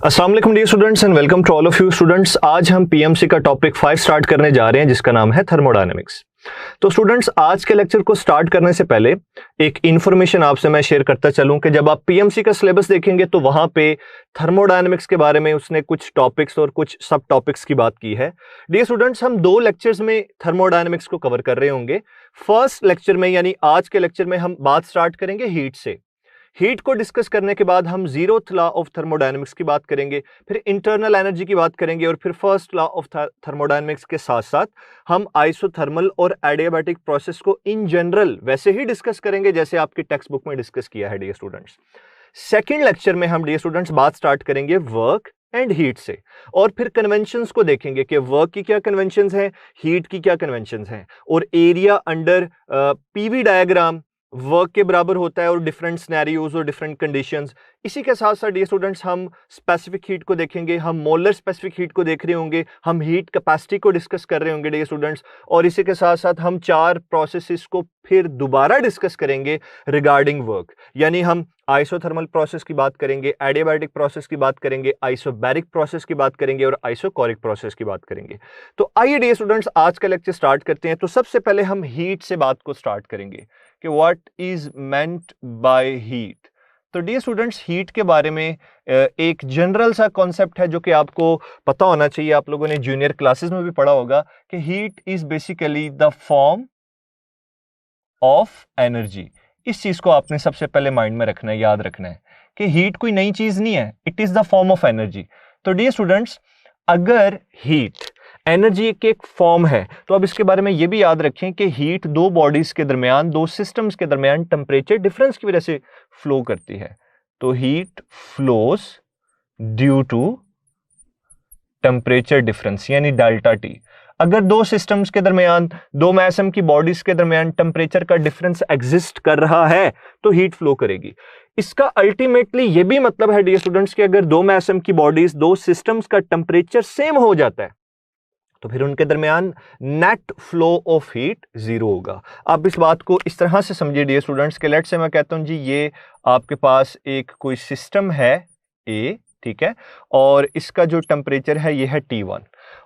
अस्सलाम वालेकुम dear students and welcome to all of you students. आज हम पीएमसी का टॉपिक 5 स्टार्ट करने जा रहे हैं जिसका नाम है थर्मोडायनेमिक्स। तो स्टूडेंट्स, आज के लेक्चर को स्टार्ट करने से पहले एक इंफॉर्मेशन आपसे मैं शेयर करता चलूं कि जब आप पीएमसी का सिलेबस देखेंगे तो वहां पे थर्मोडायनेमिक्स के बारे में उसने कुछ टॉपिक्स और कुछ सब टॉपिक्स की बात की है। डियर स्टूडेंट्स, हम 2 लेक्चर्स में थर्मोडायनेमिक्स को कवर कर रहे होंगे। फर्स्ट लेक्चर में यानी आज के लेक्चर में हम बात स्टार्ट करेंगे हीट से। हीट को डिस्कस करने के बाद हम जीरोथ लॉ ऑफ थर्मोडायनेमिक्स की बात करेंगे, फिर इंटरनल एनर्जी की बात करेंगे और फिर फर्स्ट लॉ ऑफ थर्मोडायनेमिक्स के साथ साथ हम आइसोथर्मल और एडियाबैटिक प्रोसेस को इन जनरल वैसे ही डिस्कस करेंगे जैसे आपकी टेक्स्ट बुक में डिस्कस किया है डियर स्टूडेंट्स। सेकेंड लेक्चर में हम डियर स्टूडेंट्स बात स्टार्ट करेंगे वर्क एंड हीट से और फिर कन्वेंशंस को देखेंगे कि वर्क की क्या कन्वेंशंस हैं, हीट की क्या कन्वेंशंस हैं और area under PV diagram work के बराबर होता है और डिफरेंट सिनेरियोज और डिफरेंट कंडीशंस। इसी के साथ साथ डियर स्टूडेंट्स हम स्पेसिफिक हीट को देखेंगे, हम मोलर स्पेसिफिक हीट को देख रहे होंगे, हम हीट कैपेसिटी को डिस्कस कर रहे होंगे डियर स्टूडेंट्स। और इसी के साथ साथ हम 4 प्रोसेसेस को फिर दोबारा डिस्कस करेंगे रिगार्डिंग वर्क, यानी हम आइसोथर्मल प्रोसेस की बात करेंगे, एडियाबैटिक प्रोसेस की बात करेंगे, आइसोबैरिक प्रोसेस की बात करेंगे और आइसोकोरिक प्रोसेस की बात करेंगे। तो आइए डियर स्टूडेंट्स आज का लेक्चर स्टार्ट करते हैं। तो सबसे पहले हम हीट से बात को स्टार्ट करेंगे कि what is meant by heat. तो डियर स्टूडेंट्स, हीट के बारे में एक जनरल सा कॉन्सेप्ट है जो कि आपको पता होना चाहिए, आप लोगों ने जूनियर क्लासेस में भी पढ़ा होगा कि heat is basically the form of energy. इस चीज को आपने सबसे पहले माइंड में रखना है, याद रखना है कि हीट कोई नई चीज नहीं है, it is the form of energy. तो डियर स्टूडेंट्स, अगर हीट एनर्जी की एक फॉर्म है तो अब इसके बारे में यह भी याद रखें कि हीट 2 बॉडीज के दरमियान, 2 सिस्टम्स के दरमियान टेम्परेचर डिफरेंस की वजह से फ्लो करती है। तो heat flows due to temperature difference यानी डेल्टा टी। अगर 2 सिस्टम्स के दरमियान, 2 मैसम की बॉडीज के दरमियान टेम्परेचर का डिफरेंस एग्जिस्ट कर रहा है तो हीट फ्लो करेगी। इसका अल्टीमेटली यह भी मतलब है डियर स्टूडेंट्स कि अगर 2 मैसम की बॉडीज, 2 सिस्टम्स का टेम्परेचर सेम हो जाता है तो फिर उनके दरमियान नेट फ्लो ऑफ हीट 0 होगा। आप इस बात को इस तरह से समझिए डियर स्टूडेंट्स के लेट्स से मैं कहता हूं जी ये आपके पास एक कोई सिस्टम है A, ठीक है, और इसका जो टेम्परेचर है ये है T1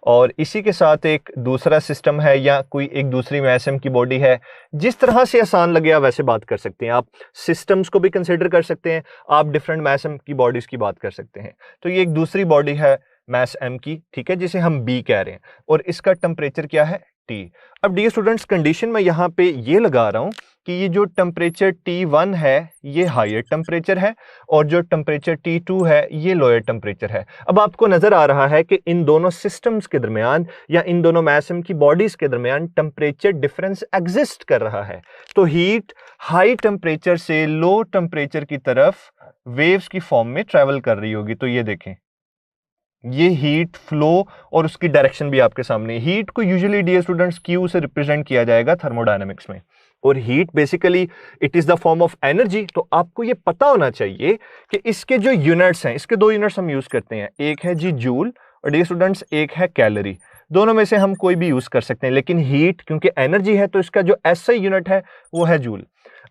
और इसी के साथ एक दूसरा सिस्टम है या कोई एक दूसरी मैसम की बॉडी है। जिस तरह से आसान लगे आप वैसे बात कर सकते हैं, आप सिस्टम्स को भी कंसिडर कर सकते हैं, आप डिफरेंट मैसम की बॉडीज की बात कर सकते हैं। तो ये एक दूसरी बॉडी है मैस M की, ठीक है, जिसे हम B कह रहे हैं और इसका टेम्परेचर क्या है T। अब डियर स्टूडेंट्स, कंडीशन मैं यहाँ पे ये लगा रहा हूं कि ये जो टेम्परेचर T1 है ये हायर टेम्परेचर है और जो टेम्परेचर T2 है ये लोअर टेम्परेचर है। अब आपको नजर आ रहा है कि इन दोनों सिस्टम्स के दरमियान या इन दोनों मैसम की बॉडीज के दरमियान टेम्परेचर डिफरेंस एग्जिस्ट कर रहा है। तो हीट हाई टेम्परेचर से लो टेम्परेचर की तरफ वेव्स की फॉर्म में ट्रेवल कर रही होगी। तो ये देखें, ये हीट फ्लो और उसकी डायरेक्शन भी आपके सामने। हीट को यूजुअली डियर स्टूडेंट्स Q से रिप्रेजेंट किया जाएगा थर्मोडायनेमिक्स में और heat basically it is the form of energy. तो आपको ये पता होना चाहिए कि इसके जो यूनिट्स हैं, इसके 2 यूनिट्स हम यूज करते हैं, एक है जी जूल और डियर स्टूडेंट्स एक है कैलोरी। दोनों में से हम कोई भी यूज कर सकते हैं, लेकिन हीट क्योंकि एनर्जी है तो इसका जो SI यूनिट है वो है जूल।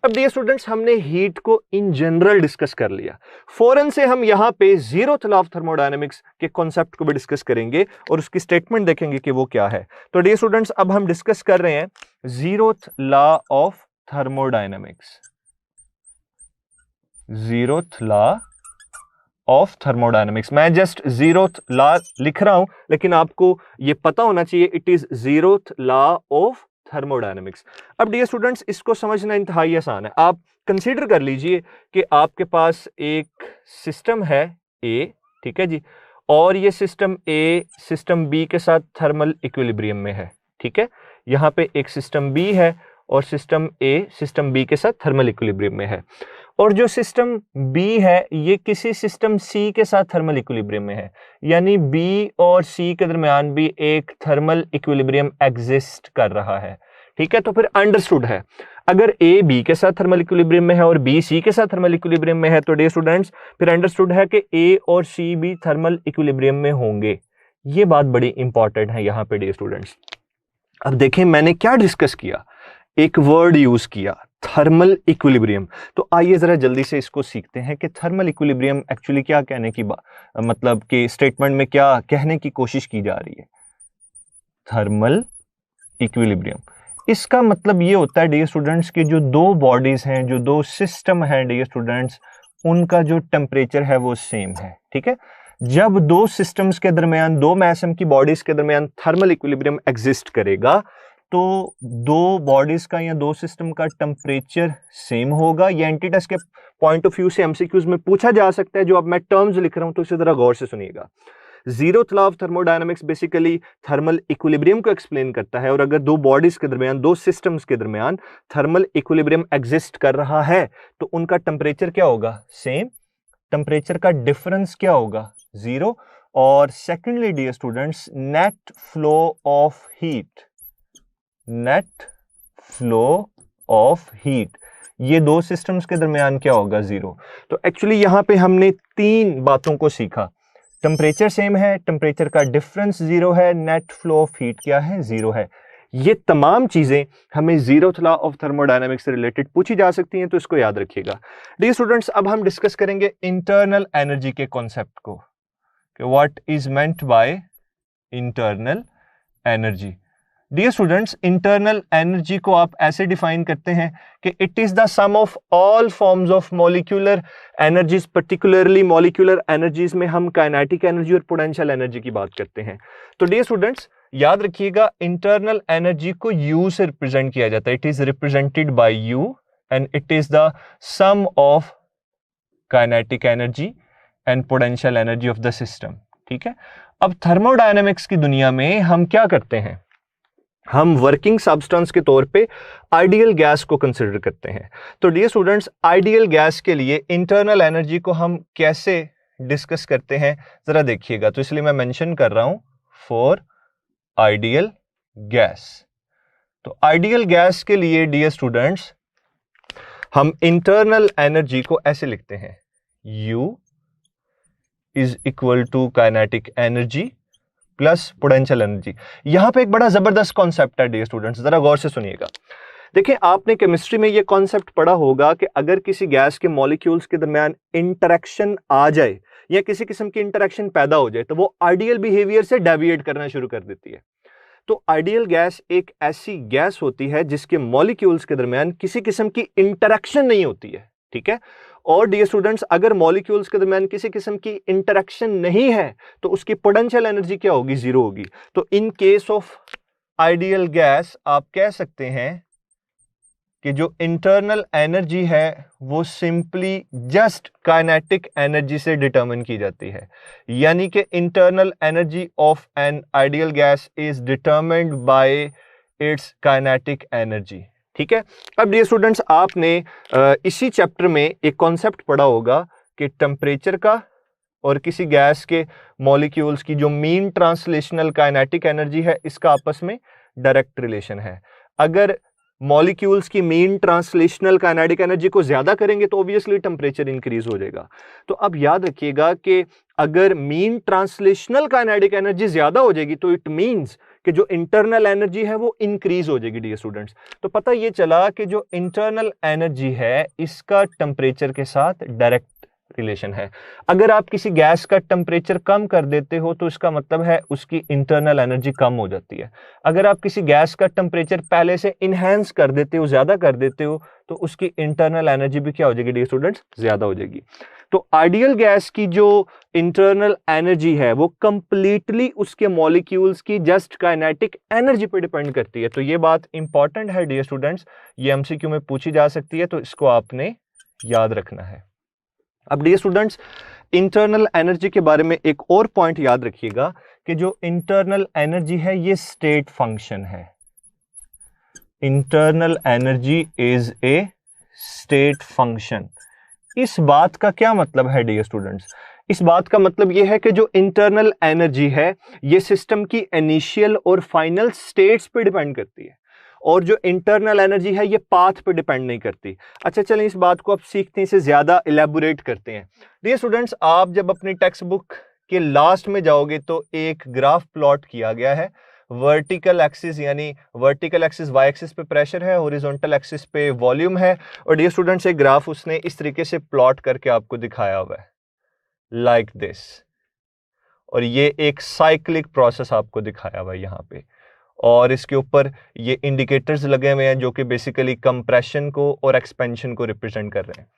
अब डियर स्टूडेंट्स, हमने हीट को इन जनरल डिस्कस कर लिया। फौरन से हम यहाँ पे जीरोथ लॉ ऑफ थर्मोडायनेमिक्स के कॉन्सेप्ट को भी डिस्कस करेंगे और उसकी स्टेटमेंट देखेंगे कि वो क्या है। तो डियर स्टूडेंट्स, अब हम डिस्कस कर रहे हैं zeroth law of thermodynamics. Zeroth law of thermodynamics, मैं जस्ट जीरोथ लॉ लिख रहा हूं लेकिन आपको ये पता होना चाहिए it is zeroth law of thermodynamics. अब डियर स्टूडेंट्स, इसको समझना इंतहाई आसान है। आप कंसीडर कर लीजिए कि आपके पास एक सिस्टम है A, ठीक है जी, और ये सिस्टम A सिस्टम B के साथ थर्मल इक्विलिब्रियम में है, ठीक है। यहाँ पे एक सिस्टम B है और सिस्टम A सिस्टम B के साथ थर्मल इक्विलिब्रियम में है और जो सिस्टम B है ये किसी सिस्टम C के साथ थर्मल इक्विलिब्रियम में है, यानी B और C के दरमियान भी एक थर्मल इक्विलिब्रियम एग्जिस्ट कर रहा है, ठीक है। तो फिर अंडरस्टूड है अगर A B के साथ थर्मल इक्विलिब्रियम में है और B C के साथ थर्मल इक्विलिब्रियम में है तो डियर स्टूडेंट्स फिर अंडरस्टूड है कि A और C भी थर्मल इक्विलिब्रियम में होंगे। ये बात बड़ी इंपॉर्टेंट है यहाँ पे डियर स्टूडेंट्स। अब देखें मैंने क्या डिस्कस किया, एक वर्ड यूज किया थर्मल इक्विलिब्रियम। तो आइए जरा जल्दी से इसको सीखते हैं कि थर्मल इक्विलिब्रियम एक्चुअली क्या कहने की मतलब कि स्टेटमेंट में क्या कहने की कोशिश की जा रही है। थर्मल इक्विलिब्रियम, इसका मतलब ये होता है डियर स्टूडेंट्स कि जो दो बॉडीज हैं, जो दो सिस्टम हैं डियर स्टूडेंट्स, उनका जो टेम्परेचर है वो सेम है। ठीक है, जब दो सिस्टम्स के दरमियान, दो मैसम की बॉडीज के दरमियान थर्मल इक्विलिब्रियम एग्जिस्ट करेगा तो दो बॉडीज का या दो सिस्टम का टेम्परेचर सेम होगा। ये एंटीटेस्ट के पॉइंट ऑफ व्यू से एमसीक्यूज में पूछा जा सकता है। जो अब मैं टर्म्स लिख रहा हूं तो इसे जरा गौर से सुनिएगा। Zeroth law of thermodynamics basically thermal equilibrium को एक्सप्लेन करता है, और अगर दो बॉडीज के दरमियान, दो सिस्टम्स के दरमियान थर्मल इक्विलिब्रियम एग्जिस्ट कर रहा है तो उनका टेम्परेचर क्या होगा, सेम। टेम्परेचर का डिफरेंस क्या होगा, जीरो। और secondly dear students, net flow of heat, net flow of heat, ये दो सिस्टम्स के दरमियान क्या होगा, जीरो। तो एक्चुअली यहां पे हमने तीन बातों को सीखा। टेम्परेचर सेम है, टेम्परेचर का डिफरेंस जीरो है, नेट फ्लो ऑफ हीट क्या है, जीरो है। ये तमाम चीजें हमें जीरोथ लॉ ऑफ थर्मोडायनामिक्स से रिलेटेड पूछी जा सकती हैं, तो इसको याद रखिएगा। डियर स्टूडेंट्स, अब हम डिस्कस करेंगे इंटरनल एनर्जी के कॉन्सेप्ट को, कि what is meant by internal energy. Dear students, internal energy को आप ऐसे डिफाइन करते हैं कि it is the sum of all forms of molecular energies. Particularly molecular energies में हम काइनेटिक एनर्जी और पोटेंशियल एनर्जी की बात करते हैं। तो डियर स्टूडेंट्स, याद रखिएगा, इंटरनल एनर्जी को यू से रिप्रेजेंट किया जाता है। It is represented by U and it is the sum of kinetic energy and potential energy of the system. ठीक है, अब थर्मोडायनेमिक्स की दुनिया में हम क्या करते हैं, हम वर्किंग सब्सटेंस के तौर पे आइडियल गैस को कंसिडर करते हैं। तो डियर स्टूडेंट्स, आइडियल गैस के लिए इंटरनल एनर्जी को हम कैसे डिस्कस करते हैं जरा देखिएगा। तो इसलिए मैं मेंशन कर रहा हूं फॉर आइडियल गैस। तो आइडियल गैस के लिए डियर स्टूडेंट्स हम इंटरनल एनर्जी को ऐसे लिखते हैं, U is equal to kinetic energy plus potential energy. यहां पे एक बड़ा जबरदस्त कॉन्सेप्ट है डियर स्टूडेंट्स, जरा गौर से सुनिएगा। देखिए, आपने केमिस्ट्री में ये कॉन्सेप्ट पढ़ा होगा कि अगर किसी गैस के मॉलिक्यूल्स के दरमियान इंटरेक्शन आ जाए या किसी किस्म की इंटरेक्शन पैदा हो जाए तो वो आइडियल बिहेवियर से डेविएट करना शुरू कर देती है। तो आइडियल गैस एक ऐसी गैस होती है जिसके मॉलिक्यूल्स के दरमियान किसी किस्म की इंटरेक्शन नहीं होती है। ठीक है, और डियर स्टूडेंट्स, अगर मॉलिक्यूल्स के दरमियान किसी किस्म की इंटरेक्शन नहीं है तो उसकी पोटेंशियल एनर्जी क्या होगी, जीरो होगी। तो in case of ideal gas आप कह सकते हैं कि जो इंटरनल एनर्जी है वो सिंपली जस्ट काइनेटिक एनर्जी से डिटरमिन की जाती है, यानी कि internal energy of an ideal gas is determined bye it's kinetic energy. ठीक है, अब डियर स्टूडेंट्स, आपने इसी चैप्टर में एक कॉन्सेप्ट पढ़ा होगा कि टेम्परेचर का और किसी गैस के मॉलिक्यूल्स की जो मीन ट्रांसलेशनल काइनेटिक एनर्जी है, इसका आपस में डायरेक्ट रिलेशन है। अगर मॉलिक्यूल्स की मीन ट्रांसलेशनल काइनेटिक एनर्जी को ज्यादा करेंगे तो ऑब्वियसली टेम्परेचर इंक्रीज हो जाएगा। तो अब याद रखिएगा कि अगर मीन ट्रांसलेशनल काइनेटिक एनर्जी ज्यादा हो जाएगी तो इट मींस कि जो इंटरनल एनर्जी है वो इंक्रीज हो जाएगी डियर स्टूडेंट्स। तो पता ये चला कि जो इंटरनल एनर्जी है इसका टेम्परेचर के साथ डायरेक्ट रिलेशन है। अगर आप किसी गैस का टेम्परेचर कम कर देते हो तो इसका मतलब है उसकी इंटरनल एनर्जी कम हो जाती है। अगर आप किसी गैस का टेम्परेचर पहले से इनहेंस कर देते हो, ज्यादा कर देते हो, तो उसकी इंटरनल एनर्जी भी क्या हो जाएगी डियर स्टूडेंट्स, ज्यादा हो जाएगी। तो आइडियल गैस की जो इंटरनल एनर्जी है वो कंप्लीटली उसके मॉलिक्यूल्स की जस्ट काइनेटिक एनर्जी पे डिपेंड करती है। तो ये बात इंपॉर्टेंट है डियर स्टूडेंट्स, ये एमसीक्यू में पूछी जा सकती है, तो इसको आपने याद रखना है। अब डियर स्टूडेंट्स, इंटरनल एनर्जी के बारे में एक और पॉइंट याद रखिएगा कि जो इंटरनल एनर्जी है ये स्टेट फंक्शन है। Internal energy is a state function. इस बात का क्या मतलब है डियर स्टूडेंट्स, इस बात का मतलब यह है कि जो इंटरनल एनर्जी है ये सिस्टम की इनिशियल और फाइनल स्टेट्स पे डिपेंड करती है, और जो इंटरनल एनर्जी है ये पाथ पे डिपेंड नहीं करती। अच्छा चलें, इस बात को आप सीखते हैं, इसे ज्यादा इलेबोरेट करते हैं। डियर स्टूडेंट्स, आप जब अपनी टेक्स्ट बुक के लास्ट में जाओगे तो एक ग्राफ प्लॉट किया गया है, वर्टिकल एक्सिस यानी वर्टिकल एक्सिस वाई एक्सिस पे प्रेशर है, हॉरिजॉन्टल एक्सिस पे वॉल्यूम है। और डियर स्टूडेंट्स एक ग्राफ उसने इस तरीके से प्लॉट करके आपको दिखाया हुआ है लाइक दिस, और ये एक साइक्लिक प्रोसेस आपको दिखाया हुआ है यहाँ पे, और इसके ऊपर ये इंडिकेटर्स लगे हुए हैं जो कि बेसिकली कंप्रेशन को और एक्सपेंशन को रिप्रेजेंट कर रहे हैं।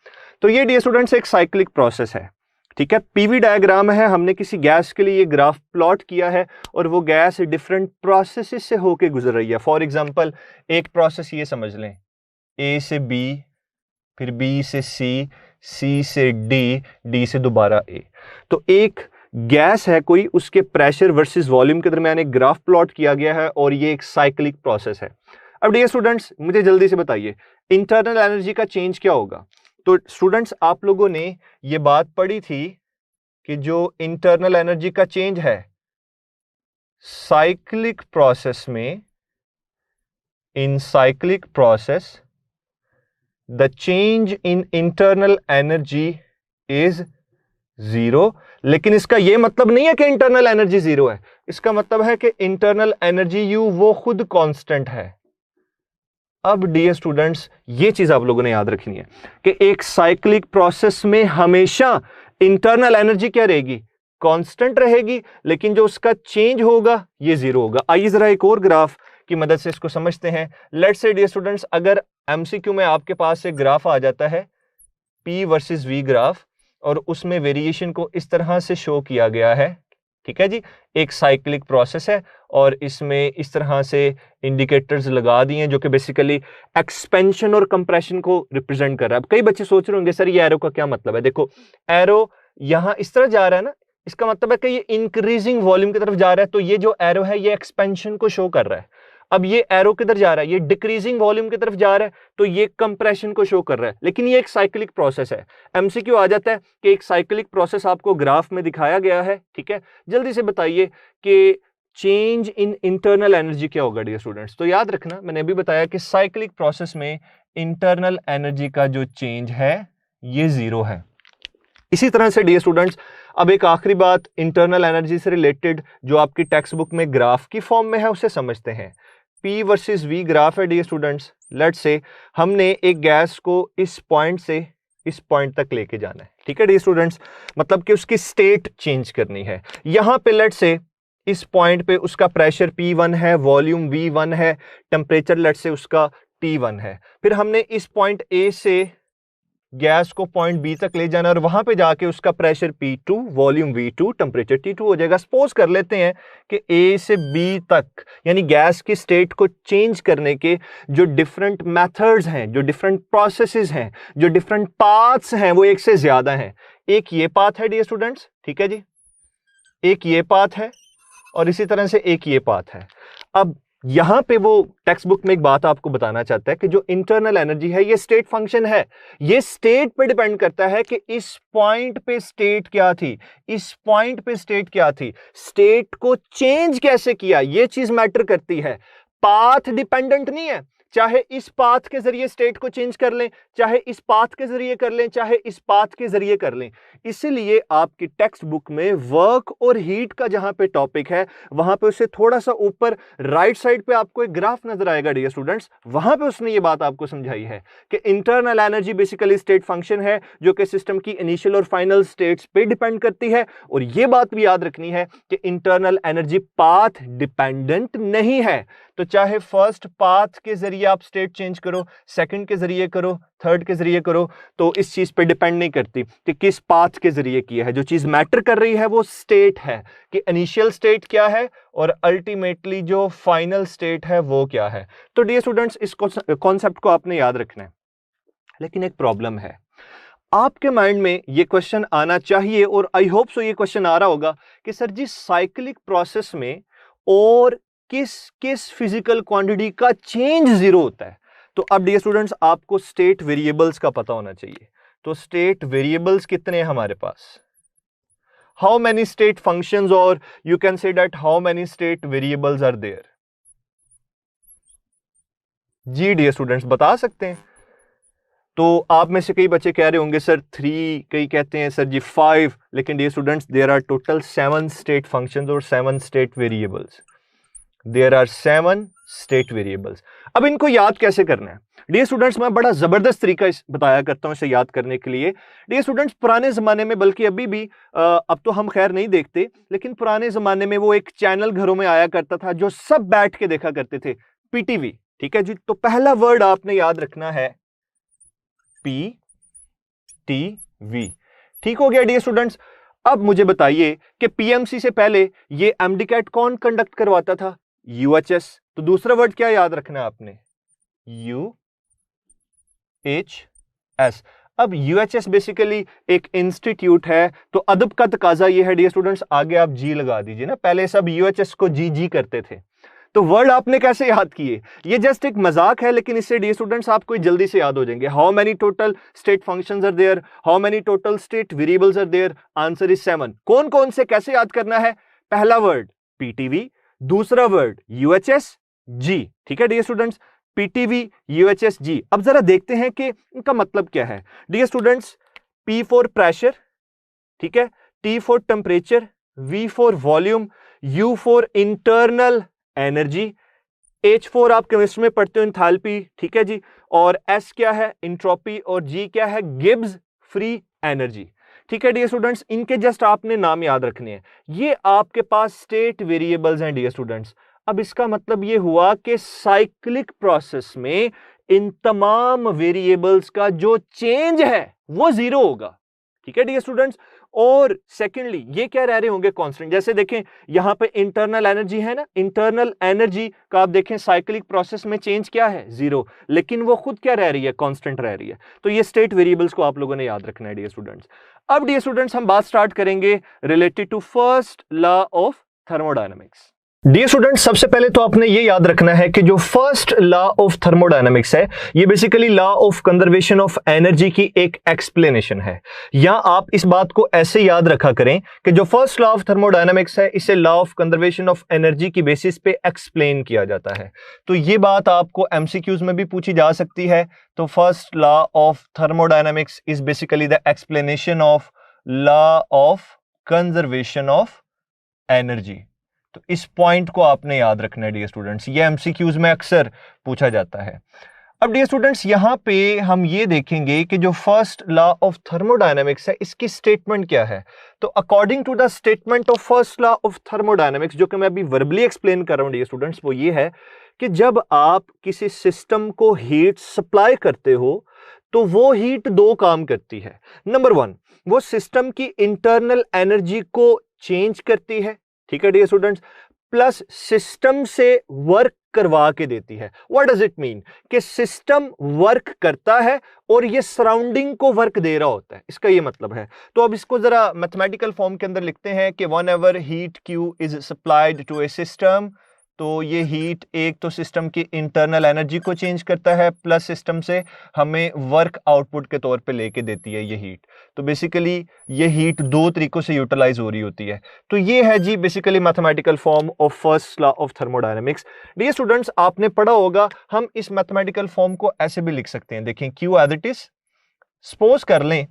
तो ये डियर स्टूडेंट्स एक साइक्लिक प्रोसेस है, ठीक है। पीवी डायग्राम है, हमने किसी गैस के लिए ये ग्राफ प्लॉट किया है और वो गैस डिफरेंट प्रोसेसेस से होके गुजर रही है। फॉर एग्जांपल एक प्रोसेस ये समझ लें, ए से बी, फिर बी से सी, सी से डी, डी से दोबारा ए। तो एक गैस है कोई, उसके प्रेशर वर्सेस वॉल्यूम के दरमियान एक ग्राफ प्लॉट किया गया है और ये एक साइक्लिक प्रोसेस है। अब डियर स्टूडेंट्स मुझे जल्दी से बताइए इंटरनल एनर्जी का चेंज क्या होगा। तो स्टूडेंट्स आप लोगों ने ये बात पढ़ी थी कि जो इंटरनल एनर्जी का चेंज है साइक्लिक प्रोसेस में, इन cyclic process the change in internal energy is zero. लेकिन इसका यह मतलब नहीं है कि इंटरनल एनर्जी जीरो है, इसका मतलब है कि इंटरनल एनर्जी यू वो खुद कांस्टेंट है। अब डियर स्टूडेंट्स ये चीज आप लोगों ने याद रखनी है कि एक साइक्लिक प्रोसेस में हमेशा इंटरनल एनर्जी क्या रहेगी, कांस्टेंट रहेगी, लेकिन जो उसका चेंज होगा ये जीरो होगा। आइए जरा एक और ग्राफ की मदद से इसको समझते हैं। लेट्स से डियर स्टूडेंट्स अगर एमसीक्यू में आपके पास एक ग्राफ आ जाता है P वर्सेस V ग्राफ, और उसमें वेरिएशन को इस तरह से शो किया गया है, ठीक है जी, एक साइक्लिक प्रोसेस है और इसमें इस तरह से इंडिकेटर्स लगा दिए जो कि बेसिकली एक्सपेंशन और कंप्रेशन को रिप्रेजेंट कर रहा है। अब कई बच्चे सोच रहे होंगे सर ये एरो का क्या मतलब है। देखो एरो यहां इस तरह जा रहा है ना, इसका मतलब है कि ये इंक्रीजिंग वॉल्यूम की तरफ जा रहा है, तो ये जो एरो है ये एक्सपेंशन को शो कर रहा है। अब ये एरो किधर जा रहा है, ये डिक्रीजिंग वॉल्यूम की तरफ जा रहा है, तो ये कंप्रेशन को शो कर रहा है। लेकिन ये एक साइक्लिक प्रोसेस है। एमसीक्यू आ जाता है कि एक साइक्लिक प्रोसेस आपको ग्राफ में दिखाया गया है, ठीक है। जल्दी से बताइए कि चेंज इन इंटरनल एनर्जी क्या होगा डियर स्टूडेंट्स। तो याद रखना मैंने अभी बताया कि साइक्लिक प्रोसेस में इंटरनल एनर्जी का जो चेंज है ये जीरो है। इसी तरह से डियर स्टूडेंट्स अब एक आखिरी बात इंटरनल एनर्जी से रिलेटेड जो आपकी टेक्स्ट बुक में ग्राफ की फॉर्म में है उसे समझते हैं। P वर्सेस V ग्राफ है डियर स्टूडेंट्स। लेट्स से हमने एक गैस को इस पॉइंट से इस पॉइंट तक लेके जाना है, ठीक है डियर स्टूडेंट्स, मतलब कि उसकी स्टेट चेंज करनी है। यहां पे लेट्स से इस पॉइंट पे उसका प्रेशर P1 है, वॉल्यूम V1 है, टेम्परेचर लेट्स से उसका T1 है। फिर हमने इस पॉइंट A से गैस को पॉइंट बी तक ले जाना और वहां पे जाके उसका pressure P2, volume V2, temperature T2 हो जाएगा। सपोज कर लेते हैं कि A से B तक यानी गैस की स्टेट को चेंज करने के जो डिफरेंट मेथड्स हैं, जो डिफरेंट प्रोसेसेस हैं, जो डिफरेंट पाथ्स हैं वो एक से ज्यादा हैं। एक ये पाथ है डियर स्टूडेंट्स, ठीक है जी, एक ये पाथ है और इसी तरह से एक ये पाथ है। अब यहां पे वो टेक्स्ट बुक में एक बात आपको बताना चाहता है कि जो इंटरनल एनर्जी है ये स्टेट फंक्शन है, ये स्टेट पे डिपेंड करता है कि इस पॉइंट पे स्टेट क्या थी, इस पॉइंट पे स्टेट क्या थी, स्टेट को चेंज कैसे किया, ये चीज मैटर करती है। पाथ डिपेंडेंट नहीं है, चाहे इस पाथ के जरिए स्टेट को चेंज कर लें, चाहे इस पाथ के जरिए कर लें, चाहे इस पाथ के जरिए कर लें। इसलिए आपकी टेक्स्ट बुक में वर्क और हीट का जहां पे टॉपिक है वहां पे उससे थोड़ा सा ऊपर राइट साइड पे आपको एक ग्राफ नजर आएगा डियर स्टूडेंट्स, वहां पे उसने ये बात आपको समझाई है कि internal energy basically state function है जो कि सिस्टम की इनिशियल और फाइनल स्टेट्स पे डिपेंड करती है। और ये बात भी याद रखनी है कि इंटरनल एनर्जी पाथ डिपेंडेंट नहीं है। तो चाहे फर्स्ट पाथ के जरिए आप स्टेट चेंज करो, सेकंड के जरिए करो, थर्ड के जरिए करो, तो इस चीज पे डिपेंड नहीं करती कि किस पाथ के जरिए किया है। जो चीज मैटर कर रही है वो स्टेट है कि इनिशियल स्टेट क्या है और अल्टीमेटली जो फाइनल स्टेट है वो क्या है। तो डियर स्टूडेंट्स इस कॉन्सेप्ट को आपने याद रखना है। लेकिन एक प्रॉब्लम है, आपके माइंड में ये क्वेश्चन आना चाहिए और आई होप सो ये क्वेश्चन आ रहा होगा कि सर जी साइक्लिक प्रोसेस में और किस किस फिजिकल क्वांटिटी का चेंज जीरो होता है। तो अब डियर स्टूडेंट्स आपको स्टेट वेरिएबल्स का पता होना चाहिए। तो स्टेट वेरिएबल्स कितने हैं हमारे पास, हाउ मेनी स्टेट फंक्शंस, और you can say that how many state variables are there. जी डियर स्टूडेंट्स बता सकते हैं। तो आप में से कई बच्चे कह रहे होंगे सर 3, कई कहते हैं सर जी 5, लेकिन dear students there are total 7 state functions और 7 state variables. There are 7 state variables. अब इनको याद कैसे करना है डियर स्टूडेंट्स, मैं बड़ा जबरदस्त तरीका बताया करता हूं इसे याद करने के लिए। डियर स्टूडेंट्स, पुराने जमाने में, बल्कि अभी भी अब तो हम खैर नहीं देखते, लेकिन पुराने जमाने में वो एक चैनल घरों में आया करता था जो सब बैठ के देखा करते थे, पीटीवी। ठीक है जी, तो पहला वर्ड आपने याद रखना है पी टी वी। ठीक हो गया डियर स्टूडेंट्स। अब मुझे बताइए कि पीएमसी से पहले ये एमडीकैट कौन कंडक्ट करवाता था? यूएचएस। तो दूसरा वर्ड क्या याद रखना है आपने? यूएचएस। अब यूएचएस बेसिकली एक इंस्टीट्यूट है, तो अदब का तकाजा ये है डियर स्टूडेंट्स, आगे आप जी लगा दीजिए ना, पहले सब यूएचएस को जी जी करते थे। तो वर्ड आपने कैसे याद किए? ये जस्ट एक मजाक है, लेकिन इससे डियर स्टूडेंट्स आपको जल्दी से याद हो जाएंगे। How many total state functions are there, how many total state variables are there, answer is 7। कौन कौन से कैसे याद करना है? पहला वर्ड पीटीवी, दूसरा वर्ड यूएचएस जी। ठीक है dear students, PTV UHS G. अब जरा देखते हैं कि इनका मतलब क्या है dear students. P for pressure, ठीक है, T for temperature, V for volume, U for internal energy, H4 आप केमिस्ट्री में पढ़ते हो एंथैल्पी, ठीक है जी, और S क्या है? एंट्रोपी, और G क्या है? Gibbs free energy. ठीक है डियर स्टूडेंट्स, इनके जस्ट आपने नाम याद रखने हैं। ये आपके पास स्टेट वेरिएबल्स हैं डियर स्टूडेंट्स। अब इसका मतलब ये हुआ कि साइक्लिक प्रोसेस में इन तमाम वेरिएबल्स का जो चेंज है वो जीरो होगा। ठीक है डियर स्टूडेंट्स, और सेकेंडली ये क्या रह रहे होंगे? कांस्टेंट। जैसे देखें यहां पे इंटरनल एनर्जी है ना, इंटरनल एनर्जी का आप देखें साइक्लिक प्रोसेस में चेंज क्या है? जीरो, लेकिन वो खुद क्या रह रही है? कांस्टेंट रह रही है। तो ये स्टेट वेरिएबल्स को आप लोगों ने याद रखना है डियर स्टूडेंट्स। अब डियर स्टूडेंट्स हम बात स्टार्ट करेंगे related to first law of thermodynamics. Dear students, सबसे पहले तो आपने ये याद रखना है कि जो फर्स्ट लॉ ऑफ थर्मोडायनेमिक्स है, ये basically law of conservation of energy की एक एक्सप्लेनेशन है। या आप इस बात को ऐसे याद रखा करें कि जो फर्स्ट लॉ ऑफ थर्मोडायनेमिक्स है, इसे law of conservation of energy की बेसिस पे एक्सप्लेन किया जाता है। तो ये बात आपको एमसीक्यूज में भी पूछी जा सकती है। तो first law of thermodynamics is basically the explanation of law of conservation of energy. तो इस पॉइंट को आपने याद रखना है डियर स्टूडेंट्स, ये एमसीक्यूज में अक्सर पूछा जाता है। अब डियर स्टूडेंट्स यहां पे हम ये देखेंगे कि जो फर्स्ट लॉ ऑफ थर्मोडायनेमिक्स है, इसकी स्टेटमेंट क्या है। तो according to the statement of first law of thermodynamics, जो कि मैं अभी वर्बली एक्सप्लेन कर रहा हूं डियर स्टूडेंट्स, वो ये है कि जब आप किसी सिस्टम को हीट सप्लाई करते हो तो वो हीट दो काम करती है। नंबर 1, वो सिस्टम की इंटरनल एनर्जी को चेंज करती है, ठीक है डियर स्टूडेंट्स, प्लस सिस्टम से वर्क करवा के देती है। What does it mean? कि सिस्टम वर्क करता है और ये सराउंडिंग को वर्क दे रहा होता है, इसका ये मतलब है। तो अब इसको जरा मैथमेटिकल फॉर्म के अंदर लिखते हैं कि whenever heat Q is supplied to a system, तो ये हीट एक तो सिस्टम की इंटरनल एनर्जी को चेंज करता है, प्लस सिस्टम से हमें वर्क आउटपुट के तौर पे लेके देती है ये हीट। तो बेसिकली ये हीट दो तरीकों से यूटिलाइज हो रही होती है। तो ये है जी basically mathematical form of first law of thermodynamics. Dear students, आपने पढ़ा होगा, हम इस मैथमेटिकल फॉर्म को ऐसे भी लिख सकते हैं। देखें, Q as it is, suppose कर लें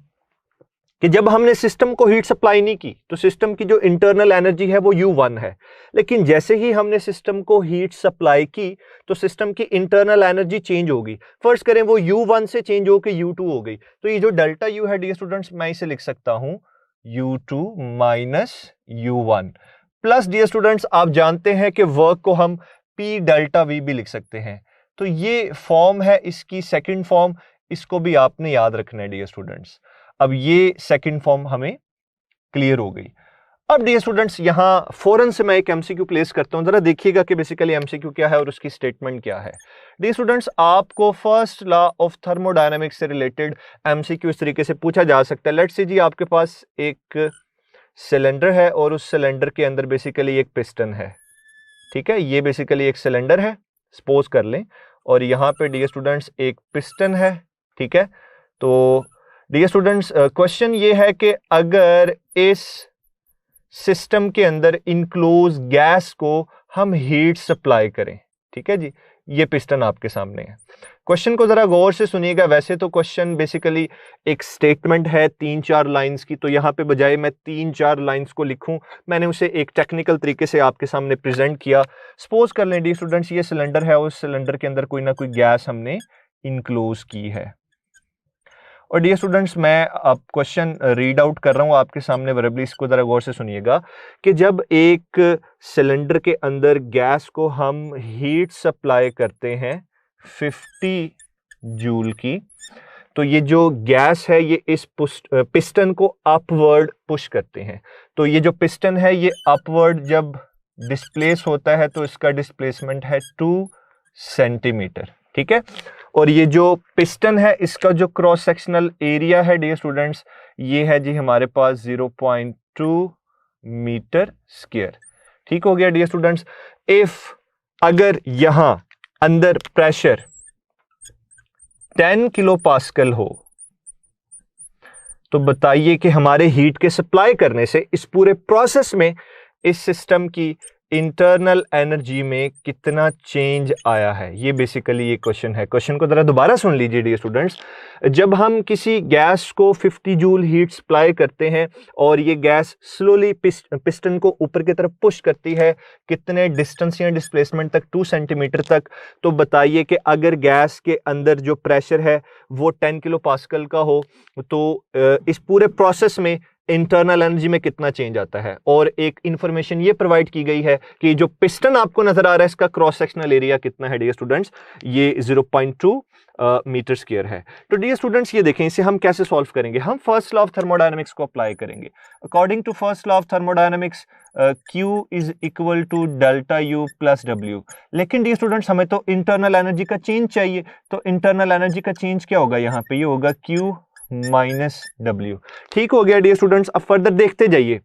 कि जब हमने सिस्टम को हीट सप्लाई नहीं की तो सिस्टम की जो इंटरनल एनर्जी है वो U1 है, लेकिन जैसे ही हमने सिस्टम को हीट सप्लाई की तो सिस्टम की इंटरनल एनर्जी चेंज होगी। फर्स्ट करें वो U1 से चेंज होकर U2 हो गई, तो ये जो डेल्टा U है डियर स्टूडेंट्स, मैं इसे लिख सकता हूं U2 minus U1, plus dear students आप जानते हैं कि वर्क को हम P डेल्टा V भी लिख सकते हैं। तो ये फॉर्म है इसकी सेकेंड फॉर्म, इसको भी आपने याद रखना है डियर स्टूडेंट्स। अब ये सेकंड फॉर्म हमें क्लियर हो गई। अब डियर स्टूडेंट्स यहां फौरन से मैं एक एमसीक्यू प्लेस करता हूं, जरा देखिएगा कि बेसिकली एमसीक्यू क्या है और उसकी स्टेटमेंट क्या है। डियर स्टूडेंट्स, आपको फर्स्ट लॉ ऑफ थर्मोडायनेमिक्स से रिलेटेड एमसीक्यू इस तरीके से पूछा जा सकता है। लेट्स से जी आपके पास एक सिलेंडर है और उस सिलेंडर के अंदर बेसिकली एक पिस्टन है, ठीक है, ये बेसिकली एक सिलेंडर है सपोज कर लें, और यहां पे डियर स्टूडेंट्स एक पिस्टन है, ठीक है। तो डियर स्टूडेंट्स क्वेश्चन ये है कि अगर इस सिस्टम के अंदर इनक्लोज गैस को हम हीट सप्लाई करें, ठीक है जी, ये पिस्टन आपके सामने है। क्वेश्चन को जरा गौर से सुनिएगा। वैसे तो क्वेश्चन बेसिकली एक स्टेटमेंट है 3-4 लाइंस की, तो यहाँ पे बजाय मैं 3-4 लाइंस को लिखूं, मैंने उसे एक टेक्निकल तरीके से आपके सामने प्रेजेंट किया। सपोज कर लें डी स्टूडेंट्स, ये सिलेंडर है, उस सिलेंडर के अंदर कोई ना कोई गैस हमने इनक्लोज की है। और डियर स्टूडेंट्स, मैं अब क्वेश्चन रीड आउट कर रहा हूं आपके सामने वर्बली, इसको जरा गौर से सुनिएगा कि जब एक सिलेंडर के अंदर गैस को हम हीट सप्लाई करते हैं 50 जूल की, तो ये जो गैस है ये इस पिस्टन को अपवर्ड पुश करते हैं। तो ये जो पिस्टन है ये अपवर्ड जब डिस्प्लेस होता है तो इसका डिस्प्लेसमेंट है 2 सेंटीमीटर, ठीक है। और ये जो पिस्टन है इसका जो क्रॉस सेक्शनल एरिया है डियर स्टूडेंट्स, ये है जी हमारे पास 0.2 मीटर स्क्वायर। ठीक हो गया डियर स्टूडेंट्स। इफ अगर यहां अंदर प्रेशर 10 किलो पास्कल हो तो बताइए कि हमारे हीट के सप्लाई करने से इस पूरे प्रोसेस में इस सिस्टम की इंटरनल एनर्जी में कितना चेंज आया है। ये बेसिकली ये क्वेश्चन है। क्वेश्चन को जरा दोबारा सुन लीजिए डियर स्टूडेंट्स। जब हम किसी गैस को 50 जूल हीट सप्लाई करते हैं और ये गैस स्लोली पिस्टन को ऊपर की तरफ पुश करती है, कितने डिस्टेंस या डिस्प्लेसमेंट तक, 2 सेंटीमीटर तक, तो बताइए कि अगर गैस के अंदर जो प्रेशर है वो 10 किलो पास्कल का हो तो इस पूरे प्रोसेस में इंटरनल एनर्जी में कितना चेंज आता है। और एक इंफॉर्मेशन ये प्रोवाइड की गई है कि जो पिस्टन आपको नजर आ रहा है इसका क्रॉस सेक्शनल एरिया कितना है डियर स्टूडेंट्स, ये 0.2 मीटर स्क्वायर है। तो डियर स्टूडेंट्स ये देखें, इसे हम कैसे सॉल्व करेंगे। हम फर्स्ट लॉ ऑफ थर्मोडायनेमिक्स को अप्लाई करेंगे। According to first law of thermodynamics Q is equal to delta U plus W। लेकिन डियर स्टूडेंट्स हमें तो इंटरनल एनर्जी का चेंज चाहिए, तो इंटरनल एनर्जी का चेंज क्या होगा, यहाँ पे ये होगा Q माइनस W। ठीक हो गया डियर स्टूडेंट्स। अब फर्दर देखते जाइए।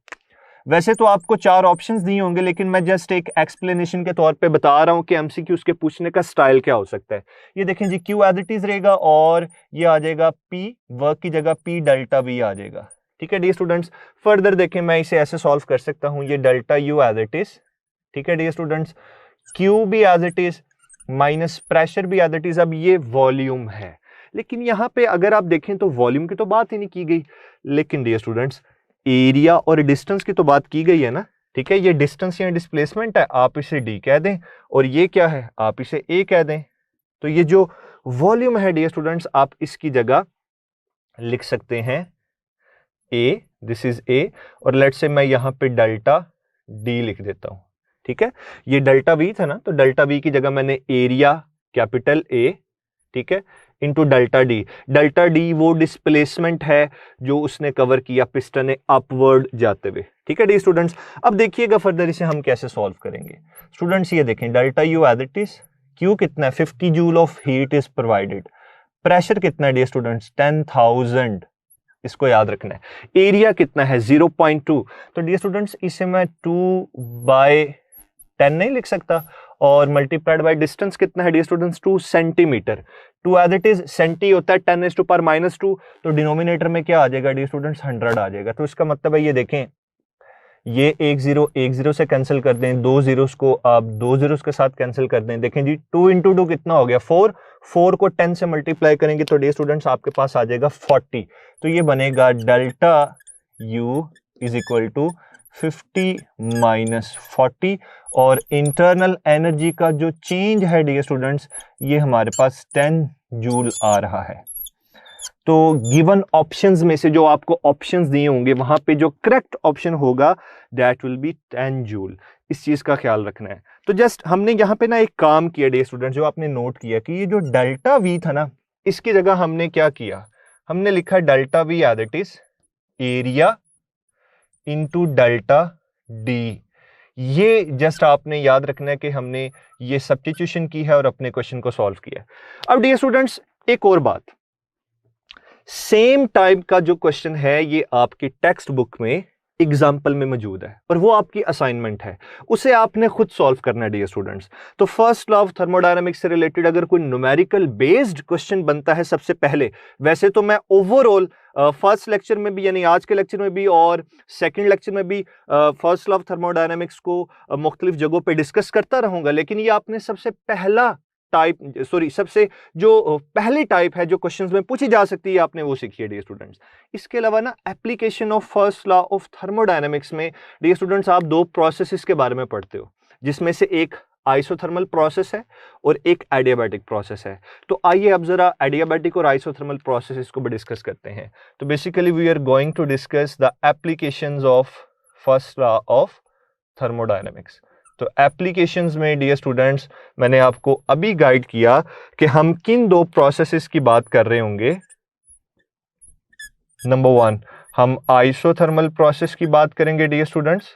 वैसे तो आपको 4 ऑप्शंस दिए होंगे, लेकिन मैं जस्ट एक एक्सप्लेनेशन के तौर पे बता रहा हूं कि एमसीक्यूज के पूछने का स्टाइल क्या हो सकता है। ये देखें जी, Q एज इट इज रहेगा और ये आ जाएगा P, वर्क की जगह P डेल्टा V आ जाएगा। ठीक है डियर स्टूडेंट्स। फर्दर देखें, मैं इसे ऐसे सॉल्व कर सकता हूं, ये delta U as it is, ठीक है डियर स्टूडेंट्स, Q भी as it is minus pressure भी एज इट इज। अब ये वॉल्यूम है, लेकिन यहां पे अगर आप देखें तो वॉल्यूम की तो बात ही नहीं की गई, लेकिन डियर स्टूडेंट्स एरिया और डिस्टेंस की तो बात की गई है ना। ठीक है, ये डिस्टेंस या डिस्प्लेसमेंट है, आप इसे D कह दें, और ये क्या है, आप इसे A कह दें। तो ये जो वॉल्यूम है डियर स्टूडेंट्स, आप इसकी जगह लिख सकते हैं A, दिस इज A, और लेट्स से मैं यहां पे डेल्टा D लिख देता हूं। ठीक है, ये डेल्टा V था ना, तो डेल्टा V की जगह मैंने एरिया कैपिटल A, ठीक है, into delta D. Delta D वो डिस्प्लेसमेंट है जो उसने कवर किया पिस्टन ने अपवर्ड जाते हुए। ठीक है डी स्टूडेंट्स। अब देखिएगा फर्दर इसे हम कैसे सॉल्व करेंगे। स्टूडेंट्स ये देखें, delta U as it is, Q कितना है, 50 joule of heat is provided, pressure कितना है डियर स्टूडेंट्स, 10,000, इसको याद रखना है। एरिया कितना है, 0.2, तो डियर स्टूडेंट्स इसे मैं 2/10 नहीं लिख सकता, और मल्टीप्लाइड बाय डिस्टेंस कितना है dear students, 2 centimetre. 2 as it is centi होता है 10⁻⁻², तो डिनोमिनेटर में क्या आ जाएगा डियर स्टूडेंट्स, 100 आ जाएगा। तो इसका मतलब है ये देखें, ये 1 0 से कैंसिल कर दें, 2 zeros को आप 2 zeros के साथ कैंसिल कर दें। देखें जी, 2 × 2 कितना हो गया, 4, 4 को 10 से मल्टीप्लाई करेंगे तो डियर स्टूडेंट्स आपके पास आ जाएगा 40। तो ये बनेगा delta U is equal to 50 minus 40, और इंटरनल एनर्जी का जो चेंज है डियर स्टूडेंट्स, ये हमारे पास 10 जूल आ रहा है। तो गिवन ऑप्शंस में से जो आपको ऑप्शंस दिए होंगे वहां पे जो करेक्ट ऑप्शन होगा दैट विल बी 10 जूल। इस चीज का ख्याल रखना है। तो जस्ट हमने यहाँ पे ना एक काम किया डियर स्टूडेंट्स, जो आपने नोट किया कि ये जो डेल्टा V था ना, इसकी जगह हमने क्या किया, हमने लिखा delta V as it is area into delta D। ये जस्ट आपने याद रखना है कि हमने ये सब्स्टिट्यूशन की है और अपने क्वेश्चन को सॉल्व किया। अब डियर स्टूडेंट्स एक और बात, सेम टाइप का जो क्वेश्चन है ये आपकी टेक्स्ट बुक में एग्जाम्पल में मौजूद है, और वो आपकी असाइनमेंट है, उसे आपने खुद सॉल्व करना है डियर स्टूडेंट्स। तो फर्स्ट लॉ ऑफ थर्मोडायनामिक्स से रिलेटेड अगर कोई न्यूमेरिकल बेस्ड क्वेश्चन बनता है सबसे पहले, वैसे तो मैं ओवरऑल फर्स्ट लेक्चर में भी, यानी आज के लेक्चर में भी और सेकंड लेक्चर में भी फर्स्ट लॉ ऑफ थर्मोडायनामिक्स को मुख्तलिफ जगहों पे डिस्कस करता रहूंगा, लेकिन ये आपने सबसे पहला सबसे जो पहली टाइप है जो क्वेश्चंस में पूछी जा सकती है, आपने वो सीखी है डियर स्टूडेंट्स। इसके अलावा ना application of first law of thermodynamics में डियर स्टूडेंट्स आप दो प्रोसेसेस के बारे में पढ़ते हो, जिसमें से एक आइसोथर्मल प्रोसेस है और एक एडियाबैटिक प्रोसेस है। तो आइए अब जरा एडियाबैटिक और आइसोथर्मल प्रोसेसेस को भी डिस्कस करते हैं। तो basically we are going to discuss the applications of first law of thermodynamics. तो एप्लीकेशंस में डियर स्टूडेंट्स मैंने आपको अभी गाइड किया कि हम किन दो प्रोसेसेस की बात कर रहे होंगे। नंबर 1 हम आइसोथर्मल प्रोसेस की बात करेंगे डियर स्टूडेंट्स,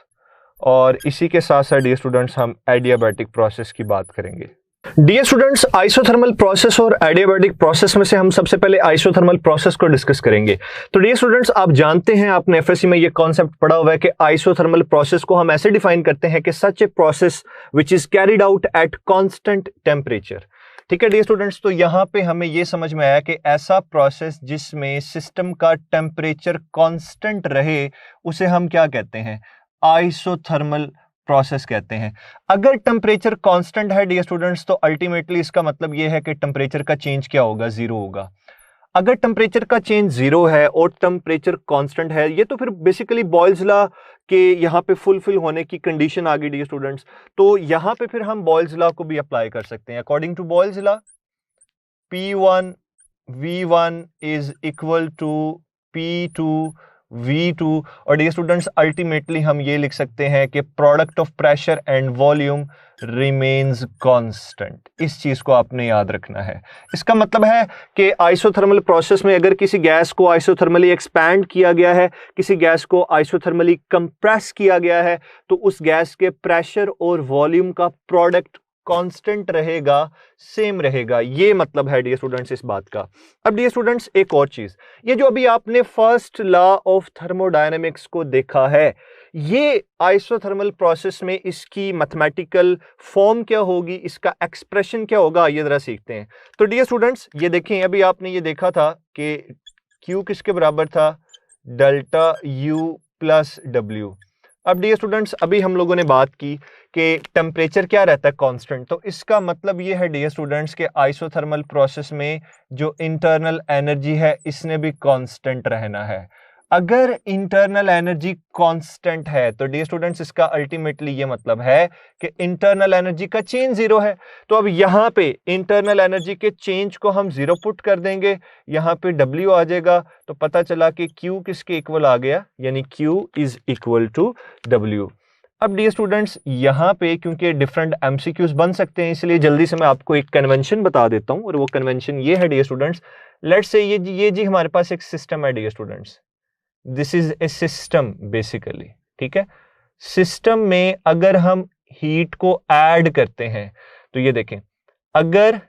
और इसी के साथ साथ डियर स्टूडेंट्स हम एडियाबैटिक प्रोसेस की बात करेंगे। डियर स्टूडेंट्स आइसोथर्मल प्रोसेस और एडियाबैटिक प्रोसेस में से हम सबसे पहले आइसोथर्मल प्रोसेस को डिस्कस करेंगे। तो डियर स्टूडेंट्स आप जानते हैं, आपने एफएससी में ये कॉन्सेप्ट पढ़ा हुआ है कि आइसोथर्मल प्रोसेस को हम ऐसे डिफाइन करते हैं कि such a process which is carried out at constant temperature. ठीक है डियर स्टूडेंट्स, तो यहां पे हमें यह समझ में आया कि ऐसा प्रोसेस जिसमें सिस्टम का टेम्परेचर कांस्टेंट रहे उसे हम क्या कहते हैं, आइसोथर्मल प्रोसेस कहते हैं। अगर टेम्परेचर कांस्टेंट है डियर स्टूडेंट्स तो अल्टीमेटली इसका मतलब यह है कि टेम्परेचर का चेंज क्या होगा, जीरो होगा। अगर टेम्परेचर का चेंज जीरो है और टेम्परेचर कांस्टेंट है, ये तो फिर बेसिकली बॉयल्स लॉ के यहाँ पे फुलफिल होने की कंडीशन आ गई डियर स्टूडेंट्स। तो यहाँ पे फिर हम बॉयल्स लॉ को भी अप्लाई कर सकते हैं। According to Boyle's law P1 V1 is equal to P2 V2, और डियर स्टूडेंट्स अल्टीमेटली हम ये लिख सकते हैं कि product of pressure and volume remains constant. इस चीज को आपने याद रखना है। इसका मतलब है कि आइसोथर्मल प्रोसेस में अगर किसी गैस को आइसोथर्मली एक्सपैंड किया गया है, किसी गैस को आइसोथर्मली कंप्रेस किया गया है, तो उस गैस के प्रेशर और वॉल्यूम का प्रोडक्ट कांस्टेंट रहेगा, सेम रहेगा। ये मतलब है डियर स्टूडेंट्स इस बात का। अब डियर स्टूडेंट्स एक और चीज, ये जो अभी आपने फर्स्ट लॉ ऑफ थर्मोडायनेमिक्स को देखा है, ये आइसोथर्मल प्रोसेस में इसकी मैथमेटिकल फॉर्म क्या होगी, इसका एक्सप्रेशन क्या होगा, ये जरा सीखते हैं। तो डियर स्टूडेंट्स ये देखें, अभी आपने ये देखा था कि Q किसके बराबर था, डेल्टा U प्लस W। अब डियर स्टूडेंट्स अभी हम लोगों ने बात की कि टेम्परेचर क्या रहता है, कांस्टेंट। तो इसका मतलब ये है डियर स्टूडेंट्स के आइसोथर्मल प्रोसेस में जो इंटरनल एनर्जी है इसने भी कांस्टेंट रहना है। अगर इंटरनल एनर्जी कांस्टेंट है तो डियर स्टूडेंट्स इसका अल्टीमेटली ये मतलब है कि इंटरनल एनर्जी का चेंज जीरो है। तो अब यहाँ पे इंटरनल एनर्जी के चेंज को हम जीरो पुट कर देंगे, यहाँ पे W आ जाएगा, तो पता चला कि Q किसके इक्वल आ गया, यानी Q is equal to W। अब डियर स्टूडेंट्स यहाँ पे क्योंकि डिफरेंट MCQs बन सकते हैं, इसलिए जल्दी से मैं आपको एक कन्वेंशन बता देता हूँ, और वो कन्वेंशन ये है डियर स्टूडेंट्स। लेट्स से ये जी हमारे पास एक सिस्टम है dear students, this is a system basically. ठीक है, सिस्टम में अगर हम हीट को ऐड करते हैं तो ये देखें, अगर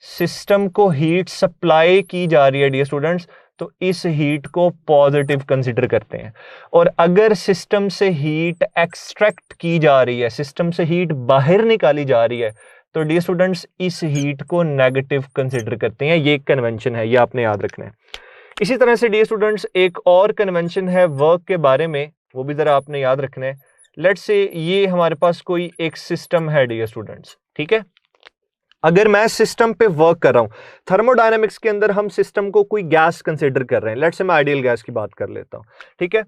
सिस्टम को हीट सप्लाई की जा रही है डियर स्टूडेंट्स तो इस हीट को पॉजिटिव कंसीडर करते हैं, और अगर सिस्टम से हीट एक्सट्रैक्ट की जा रही है, सिस्टम से हीट बाहर निकाली जा रही है, तो डियर स्टूडेंट्स इस हीट को नेगेटिव कंसीडर करते हैं। ये एक कन्वेंशन है, ये आपने याद रखना है। इसी तरह से डियर स्टूडेंट्स एक और कन्वेंशन है वर्क के बारे में, वो भी जरा आपने याद रखना है। लेट्स से ये हमारे पास कोई एक सिस्टम है डियर स्टूडेंट्स, ठीक है। अगर मैं सिस्टम पे वर्क कर रहा हूं, थर्मोडायनेमिक्स के अंदर हम सिस्टम को कोई गैस कंसीडर कर रहे हैं, लेट्स से मैं आइडियल गैस की बात कर लेता हूं, ठीक है।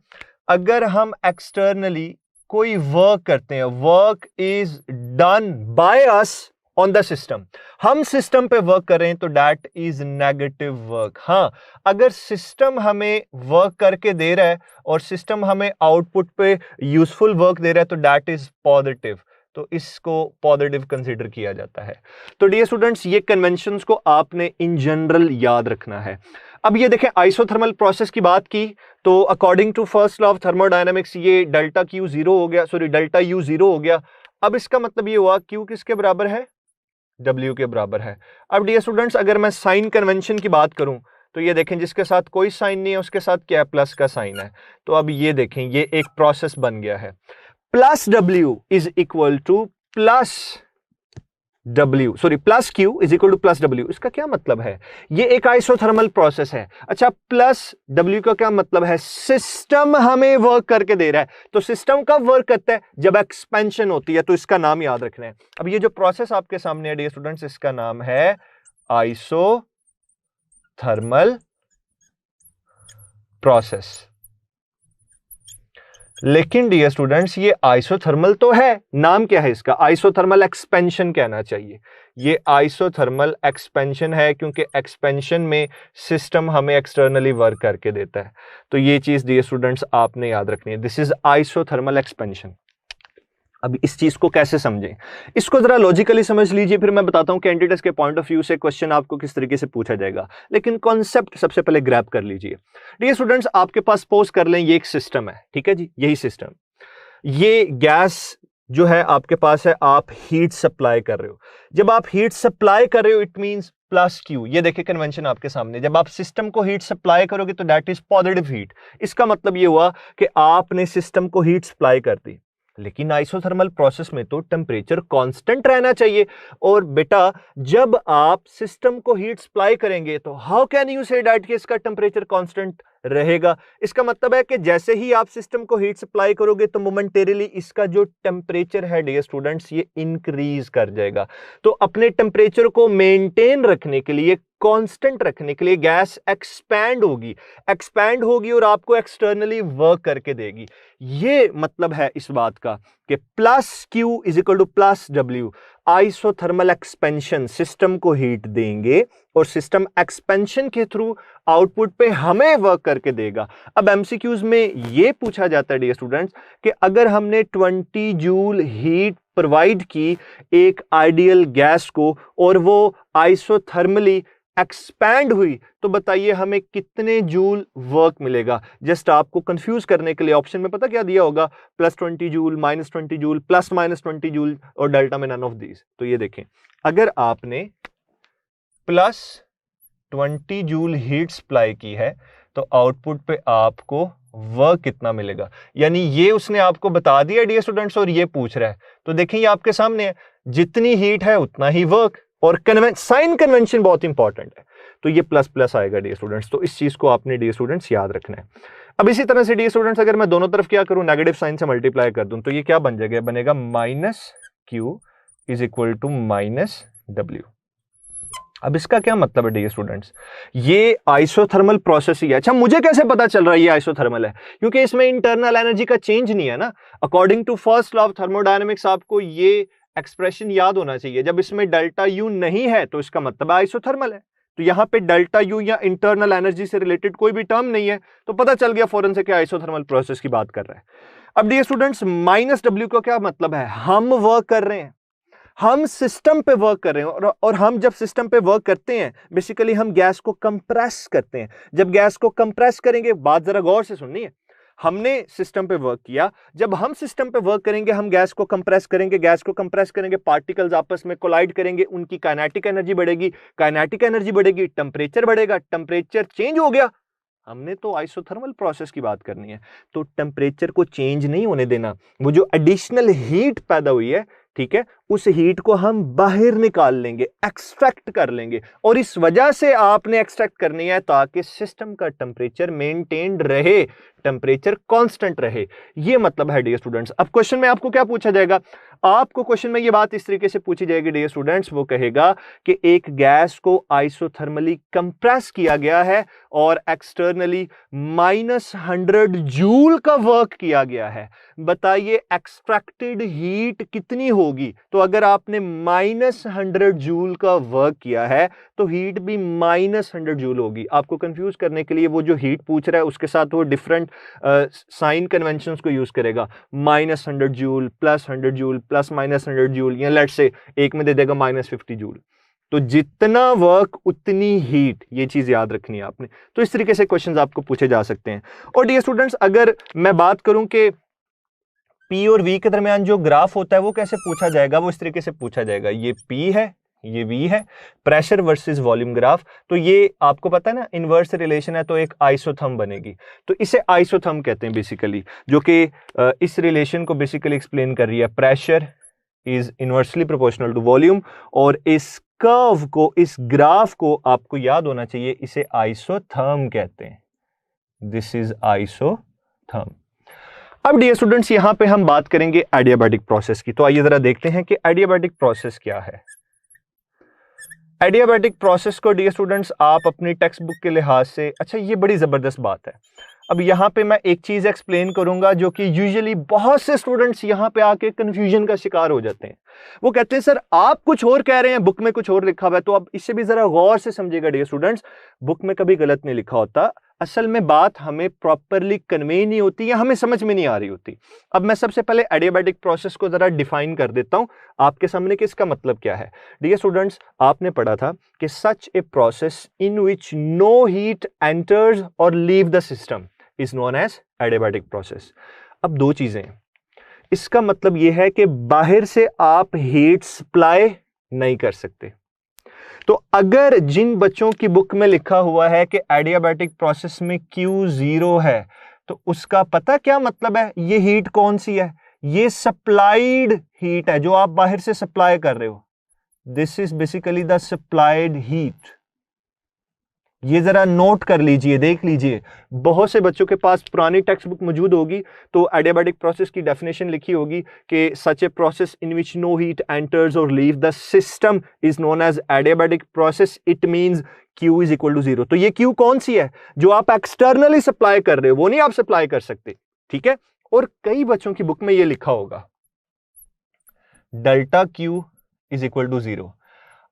अगर हम एक्सटर्नली कोई वर्क करते हैं, work is done by us on the system, हम सिस्टम पे वर्क कर रहे हैं तो दैट इज नेगेटिव वर्क। हाँ, अगर सिस्टम हमें वर्क करके दे रहा है और सिस्टम हमें आउटपुट पे यूजफुल वर्क दे रहा है तो दैट इज पॉजिटिव, तो इसको पॉजिटिव कंसीडर किया जाता है। तो डियर स्टूडेंट्स ये कन्वेंशंस को आपने इन जनरल याद रखना है। अब ये देखें, आइसोथर्मल प्रोसेस की बात की तो according to first law of thermodynamics ये डेल्टा Q जीरो हो गया, सॉरी डेल्टा U जीरो हो गया। अब इसका मतलब ये हुआ Q किसके बराबर है, W के बराबर है। अब डियर स्टूडेंट्स अगर मैं साइन कन्वेंशन की बात करूं तो ये देखें, जिसके साथ कोई साइन नहीं है उसके साथ क्या प्लस का साइन है। तो अब ये देखें, ये एक प्रोसेस बन गया है, plus W is equal two plus plus Q is equal two plus W। इसका क्या मतलब है? ये एक आइसोथर्मल प्रोसेस है। अच्छा, प्लस W का क्या मतलब है? सिस्टम हमें वर्क करके दे रहा है। तो सिस्टम कब वर्क करता है? जब एक्सपेंशन होती है। तो इसका नाम याद रखना है। अब ये जो प्रोसेस आपके सामने है डियर स्टूडेंट्स, इसका नाम है आइसोथर्मल प्रोसेस। लेकिन डियर स्टूडेंट्स, ये आइसोथर्मल तो है, नाम क्या है इसका? आइसोथर्मल एक्सपेंशन कहना चाहिए। ये आइसोथर्मल एक्सपेंशन है क्योंकि एक्सपेंशन में सिस्टम हमें एक्सटर्नली वर्क करके देता है। तो ये चीज डियर स्टूडेंट्स आपने याद रखनी है, दिस इज आइसोथर्मल एक्सपेंशन। अब इस चीज को कैसे समझें, इसको जरा लॉजिकली समझ लीजिए, फिर मैं बताता हूं कैंडिडेट के पॉइंट ऑफ व्यू से क्वेश्चन आपको किस तरीके से पूछा जाएगा। लेकिन कॉन्सेप्ट सबसे पहले ग्रैब कर लीजिए। डियर स्टूडेंट्स, आपके पास सपोज कर लें ये एक सिस्टम है, ठीक है जी, यही सिस्टम, ये गैस जो है आपके पास है, आप हीट सप्लाई कर रहे हो। जब आप हीट सप्लाई कर रहे हो इट मींस प्लस Q। ये देखिए कन्वेंशन आपके सामने, जब आप सिस्टम को हीट सप्लाई करोगे तो दैट इज पॉजिटिव हीट। इसका मतलब ये हुआ कि आपने सिस्टम को हीट सप्लाई कर दी। लेकिन आइसोथर्मल प्रोसेस में तो टेम्परेचर कांस्टेंट रहना चाहिए। और बेटा, जब आप सिस्टम को हीट सप्लाई करेंगे तो how can you say that कि इसका टेम्परेचर कांस्टेंट रहेगा? इसका मतलब है कि जैसे ही आप सिस्टम को हीट सप्लाई करोगे तो मोमेंटेरियली इसका जो टेम्परेचर है डियर स्टूडेंट्स, ये इंक्रीज कर जाएगा। तो अपने टेम्परेचर को मेंटेन रखने के लिए, कांस्टेंट रखने के लिए गैस एक्सपैंड होगी और आपको एक्सटर्नली वर्क करके देगी। ये मतलब है इस बात का कि plus Q is equal two plus W। Isothermal expansion, system को हीट देंगे और सिस्टम एक्सपेंशन के थ्रू आउटपुट पे हमें वर्क करके देगा। अब एमसीक्यूज में ये पूछा जाता है डियर स्टूडेंट्स कि अगर हमने 20 जूल हीट प्रोवाइड की एक आइडियल गैस को और वो आइसोथर्मली एक्सपैंड हुई, तो बताइए हमें कितने जूल वर्क मिलेगा? जस्ट आपको कंफ्यूज करने के लिए ऑप्शन में पता क्या दिया होगा? Plus 20 joule, minus 20 joule, plus minus 20 joule और डेल्टा में नन ऑफ दीज। तो ये देखें, अगर आपने प्लस 20 जूल हीट सप्लाई की है तो आउटपुट पे आपको वर्क कितना मिलेगा? यानी ये उसने आपको बता दिया डियर स्टूडेंट्स और ये पूछ रहा है। तो देखें ये आपके सामने है, जितनी हीट है उतना ही वर्क। और साइन कन्वेंशन बहुत इंपॉर्टेंट है, तो ये प्लस प्लस आएगा डियर स्टूडेंट्स। तो इस चीज को आपने डियर स्टूडेंट्स याद रखना है। अब इसी तरह से डियर स्टूडेंट्स, अगर मैं दोनों तरफ क्या करूं, नेगेटिव साइन से मल्टीप्लाई कर दूं, तो ये क्या बन जाएगा? बनेगा minus Q is equal to minus W। अब इसका क्या मतलब है डियर स्टूडेंट्स? ये आइसोथर्मल प्रोसेस ही है। अच्छा, मुझे कैसे पता चल रहा है ये आइसोथर्मल है? क्योंकि इसमें इंटरनल एनर्जी का चेंज नहीं है ना। According to first law of thermodynamics आपको ये एक्सप्रेशन याद होना चाहिए। जब इसमें डेल्टा U नहीं है तो इसका मतलब आइसोथर्मल है। तो यहां पे डेल्टा U या इंटरनल एनर्जी से रिलेटेड कोई भी टर्म नहीं है, तो पता चल गया फौरन से कि आइसोथर्मल प्रोसेस की बात कर रहा है। अब डियर स्टूडेंट्स, माइनस W का क्या मतलब है? हम वर्क कर रहे हैं, हम सिस्टम पे वर्क कर रहे हैं। और हम जब सिस्टम पे वर्क करते हैं बेसिकली हम गैस को कंप्रेस करते हैं। जब गैस को कंप्रेस करेंगे, बात जरा गौर से सुननी है, हमने सिस्टम पे वर्क किया, जब हम सिस्टम पे वर्क करेंगे हम गैस को कंप्रेस करेंगे, पार्टिकल्स आपस में कोलाइड करेंगे, उनकी काइनेटिक एनर्जी बढ़ेगी, टेम्परेचर बढ़ेगा, टेम्परेचर चेंज हो गया। हमने तो आइसोथर्मल प्रोसेस की बात करनी है, तो टेम्परेचर को चेंज नहीं होने देना। वो जो एडिशनल हीट पैदा हुई है, ठीक है, उस हीट को हम बाहर निकाल लेंगे, एक्सट्रैक्ट कर लेंगे। और इस वजह से आपने एक्सट्रैक्ट करनी है ताकि सिस्टम का टेम्परेचर मेंटेन्ड रहे, टेम्परेचर कांस्टेंट रहे। ये मतलब है डियर स्टूडेंट्स। अब क्वेश्चन में आपको क्या पूछा जाएगा? आपको क्वेश्चन में ये बात इस तरीके से पूछी जाएगी डियर स्टूडेंट्स, वो कहेगा कि एक गैस को आइसोथर्मली कंप्रेस किया गया है और एक्सटर्नली -100 जूल का वर्क किया गया है। बताइए एक्सट्रैक्टेड हीट कितनी होगी? तो अगर आपने -100 जूल का वर्क किया है तो हीट भी -100 जूल होगी। आपको कंफ्यूज करने के लिए वो जो हीट पूछ रहा है उसके साथ वो डिफरेंट साइन कन्वेंशंस को यूज करेगा। -100 जूल, +100 जूल, +-100 जूल, या लेट्स से एक में दे देगा -50 जूल। तो जितना वर्क उतनी हीट, ये चीज याद रखनी है आपने। तो इस तरीके से क्वेश्चंस आपको पूछे जा सकते हैं। और डियर स्टूडेंट्स, अगर मैं बात करूं कि P और V के दरमियान जो ग्राफ होता है वो कैसे पूछा जाएगा, वो इस तरीके से पूछा जाएगा। ये P है, ये V है, प्रेशर वर्सेस वॉल्यूम ग्राफ। तो ये आपको पता है ना, इनवर्स रिलेशन है तो एक आइसोथर्म बनेगी। तो इसे आइसोथर्म कहते हैं बेसिकली, जो कि इस रिलेशन को बेसिकली एक्सप्लेन कर रही है। Pressure is inversely proportional to volume, और इस कर्व को, इस ग्राफ को आपको याद होना चाहिए, इसे आइसोथर्म कहते हैं। This is isotherm. अब डियर स्टूडेंट्स यहां पे हम बात करेंगे एडियाबैटिक प्रोसेस की। तो आइए जरा देखते हैं कि एडियाबैटिक प्रोसेस क्या है। एडियाबैटिक प्रोसेस को डियर स्टूडेंट्स आप अपनी टेक्स्ट बुक के लिहाज से, अच्छा ये बड़ी जबरदस्त बात है। अब यहाँ पे मैं एक चीज एक्सप्लेन करूंगा जो कि यूजुअली बहुत से स्टूडेंट्स यहाँ पे आके कंफ्यूजन का शिकार हो जाते हैं। वो कहते हैं सर आप कुछ और कह रहे हैं, बुक में कुछ और लिखा हुआ है। तो आप इससे भी जरा गौर से समझिएगा डियर स्टूडेंट्स, बुक में कभी गलत नहीं लिखा होता, असल में बात हमें प्रॉपरली कन्वे नहीं होती या हमें समझ में नहीं आ रही होती। अब मैं सबसे पहले एडियाबैटिक प्रोसेस को जरा डिफाइन कर देता हूं आपके सामने कि इसका मतलब क्या है। डियर स्टूडेंट्स आपने पढ़ा था कि such a process in which no heat enters और leave the system is known as adiabatic process. अब दो चीजें, इसका मतलब यह है कि बाहर से आप हीट सप्लाई नहीं कर सकते। तो अगर जिन बच्चों की बुक में लिखा हुआ है कि एडियाबैटिक प्रोसेस में Q0 है, तो उसका पता क्या मतलब है? ये हीट कौन सी है? ये सप्लाइड हीट है जो आप बाहर से सप्लाई कर रहे हो। This is basically the supplied heat. ये जरा नोट कर लीजिए, देख लीजिए, बहुत से बच्चों के पास पुरानी टेक्स्ट बुक मौजूद होगी तो एडियाबैटिक प्रोसेस की डेफिनेशन लिखी होगी कि such a process in which no heat enters और leave the system is known as adiabatic process, it means Q is equal to 0। तो ये Q कौन सी है? जो आप एक्सटर्नली सप्लाई कर रहे हो, वो नहीं आप सप्लाई कर सकते, ठीक है। और कई बच्चों की बुक में ये लिखा होगा delta Q is equal to 0।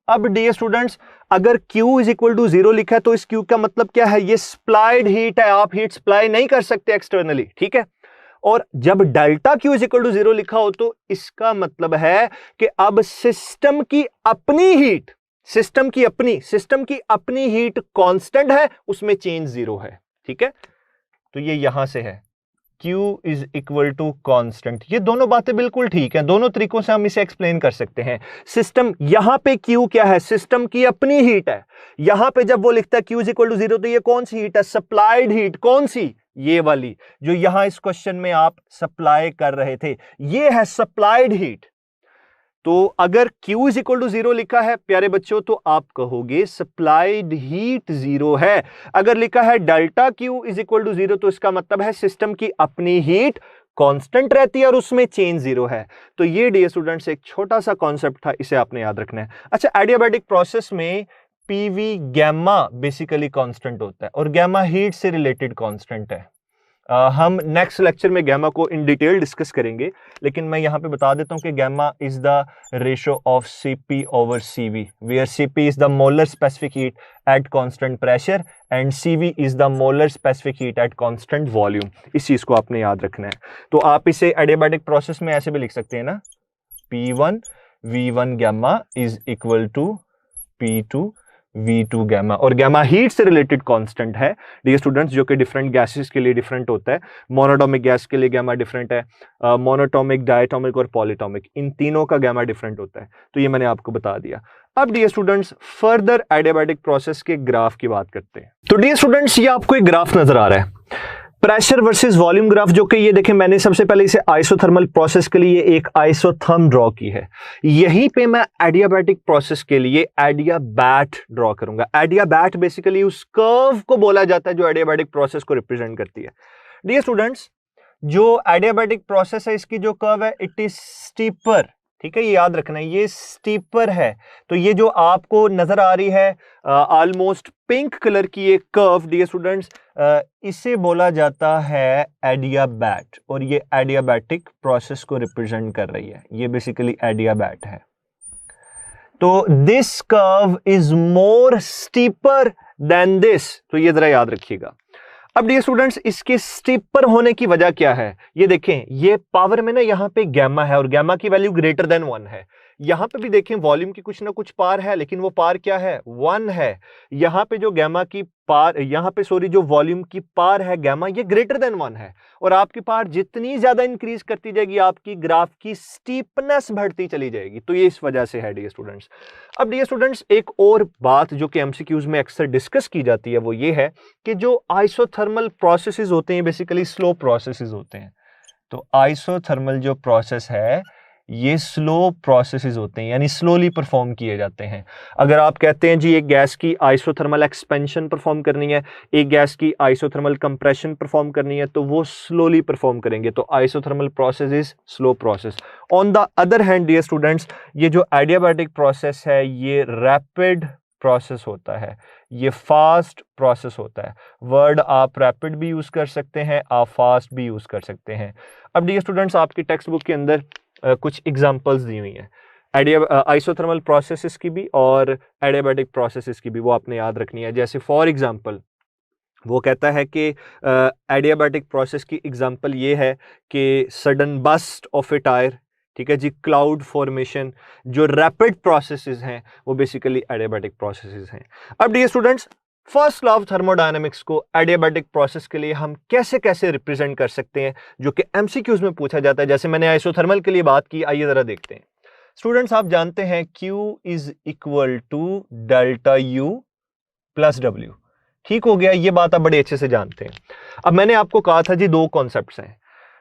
अब डियर स्टूडेंट्स अगर Q इज इक्वल टू 0 लिखा है तो इस Q का मतलब क्या है? ये सप्लाइड हीट है, आप हीट सप्लाई नहीं कर सकते एक्सटर्नली, ठीक है। और जब delta Q is equal to 0 लिखा हो तो इसका मतलब है कि अब सिस्टम की अपनी हीट, सिस्टम की अपनी हीट कांस्टेंट है, उसमें चेंज 0 है, ठीक है। तो ये यहां से है Q is equal to constant. ये दोनों बातें बिल्कुल ठीक है, दोनों तरीकों से हम इसे एक्सप्लेन कर सकते हैं। सिस्टम, यहां पे Q क्या है? सिस्टम की अपनी हीट है। यहां पे जब वो लिखता है Q इज इक्वल टू 0 तो ये कौन सी हीट है? Supplied heat. कौन सी? ये वाली जो यहां इस क्वेश्चन में आप सप्लाई कर रहे थे, ये है सप्लाइड हीट। तो अगर Q इज इक्वल टू 0 लिखा है प्यारे बच्चों तो आप कहोगे सप्लाइड हीट 0 है। अगर लिखा है delta Q is equal to 0 तो इसका मतलब है सिस्टम की अपनी हीट कांस्टेंट रहती है और उसमें चेंज 0 है। तो ये डियर स्टूडेंट्स एक छोटा सा कॉन्सेप्ट था, इसे आपने याद रखना है। अच्छा, एडियाबैटिक प्रोसेस में PV गैमा बेसिकली कांस्टेंट होता है और गैमा हीट से रिलेटेड कांस्टेंट है। हम नेक्स्ट लेक्चर में गैमा को इन डिटेल डिस्कस करेंगे, लेकिन मैं यहां पे बता देता हूं कि gamma is the ratio of Cp over Cv, where Cp is the molar specific heat at constant pressure and Cv is the molar specific heat at constant volume. इस चीज को आपने याद रखना है। तो आप इसे एडियाबैटिक प्रोसेस में ऐसे भी लिख सकते हैं ना, P1 V1 gamma is equal to P2 V2 gamma, और गैमा हीट से रिलेटेड कांस्टेंट है डियर स्टूडेंट्स, जो कि डिफरेंट गैसेस के लिए डिफरेंट होता है। मोनोटॉमिक गैस के लिए गैमा डिफरेंट है, मोनोटॉमिक, डायटोमिक और पॉलीटॉमिक, इन तीनों का गैमा डिफरेंट होता है। तो ये मैंने आपको बता दिया। अब dear students further adiabatic process के ग्राफ की बात करते हैं। तो डियर स्टूडेंट्स ये आपको एक ग्राफ नजर आ रहा है, प्रेशर वर्सेस वॉल्यूम ग्राफ, जो कि ये देखें मैंने सबसे पहले इसे आइसोथर्मल प्रोसेस के लिए एक आइसोथर्म ड्रॉ की है। यहीं पे मैं एडियाबैटिक प्रोसेस के लिए एडियाबैट ड्रॉ करूंगा। एडियाबैट बेसिकली उस कर्व को बोला जाता है जो एडियाबैटिक प्रोसेस को रिप्रेजेंट करती है। डियर स्टूडेंट्स जो एडियाबैटिक प्रोसेस है इसकी जो कर्व है इट इज स्टीपर, ठीक है, ये याद रखना है, ये स्टीपर है। तो ये जो आपको नजर आ रही है ऑलमोस्ट पिंक कलर की एक कर्व डियर स्टूडेंट्स, इसे बोला जाता है एडियाबैट, और ये एडियाबैटिक प्रोसेस को रिप्रेजेंट कर रही है। ये बेसिकली एडियाबैट है। तो this curve is more steeper than this, तो ये जरा याद रखिएगा। अब डियर स्टूडेंट्स इसके स्टीपर होने की वजह क्या है? ये देखें, ये पावर में ना यहाँ पे गैमा है और गैमा की वैल्यू ग्रेटर देन 1 है। यहां पे भी देखें वॉल्यूम की कुछ ना कुछ पार है, लेकिन वो पार क्या है? 1 है। यहां पे जो गैमा की पार, यहां पे सॉरी जो वॉल्यूम की पार है गैमा, ये ग्रेटर देन 1 है। और आपकी पार जितनी ज्यादा इंक्रीज करती जाएगी आपकी ग्राफ की स्टीपनेस बढ़ती चली जाएगी। तो ये इस वजह से है डियर स्टूडेंट्स। अब डियर स्टूडेंट्स एक और बात जो कि एमसीक्यूज में अक्सर डिस्कस की जाती है वो ये है कि जो आइसोथर्मल प्रोसेसेस होते हैं बेसिकली स्लो प्रोसेसेस होते हैं। तो आइसोथर्मल जो प्रोसेस है ये स्लो प्रोसेसेस होते हैं, यानी स्लोली परफॉर्म किए जाते हैं। अगर आप कहते हैं जी एक गैस की आइसोथर्मल एक्सपेंशन परफॉर्म करनी है, एक गैस की आइसोथर्मल कंप्रेशन परफॉर्म करनी है, तो वो स्लोली परफॉर्म करेंगे, तो isothermal process is slow process. On the other hand dear students, ये जो एडियाबैटिक प्रोसेस है ये रैपिड प्रोसेस होता है, ये फास्ट प्रोसेस होता है। वर्ड आप रैपिड भी यूज कर सकते हैं, आप फास्ट भी यूज कर सकते हैं। अब डियर स्टूडेंट्स, आपकी टेक्स्ट बुक के अंदर कुछ एग्जांपल्स दी हुई हैं आइसोथर्मल प्रोसेसेस की भी और एडियाबैटिक प्रोसेसेस की भी, वो आपने याद रखनी है। जैसे फॉर एग्जांपल वो कहता है कि एडियाबैटिक प्रोसेस की एग्जांपल ये है कि sudden burst of a tyre, ठीक है जी, क्लाउड फॉर्मेशन, जो रैपिड प्रोसेसेस हैं वो बेसिकली एडियाबैटिक प्रोसेसेस हैं। अब dear students, first law of thermodynamics को एडियाबैटिक प्रोसेस के लिए हम कैसे कैसे रिप्रेजेंट कर सकते हैं, जो कि एमसीक्यूज में पूछा जाता है। जैसे मैंने आइसोथर्मल के लिए बात की, आइए जरा देखते हैं। स्टूडेंट्स, आप जानते हैं Q is equal to delta U plus W। ठीक हो गया, ये बात आप बड़े अच्छे से जानते हैं। अब मैंने आपको कहा था जी दो कॉन्सेप्ट्स हैं।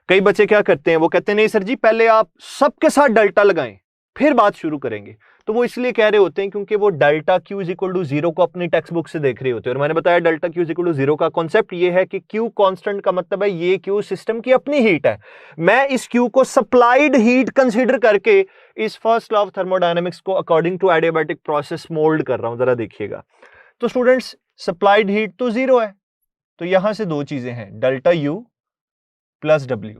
कई बच्चे क्या करते हैं, वो कहते हैं नहीं सर जी पहले आप सबके साथ डेल्टा लगाएं फिर बात शुरू करेंगे। तो वो इसलिए कह रहे होते हैं क्योंकि वो delta Q is equal to 0 को अपनी टेक्स्ट बुक से देख रहे होते हैं। और मैंने बताया delta Q is equal to 0 का कॉन्सेप्ट ये है कि Q कांस्टेंट का मतलब है ये Q सिस्टम की अपनी हीट है, मैं इस Q को सप्लाइड हीट कंसीडर करके इस फर्स्ट लॉ ऑफ थर्मोडायनेमिक्स को according to adiabatic process mould कर रहा हूं। जरा देखिएगा, तो स्टूडेंट्स सप्लाइड हीट तो 0 है, तो यहां से दो चीजें हैं, डेल्टा U प्लस W।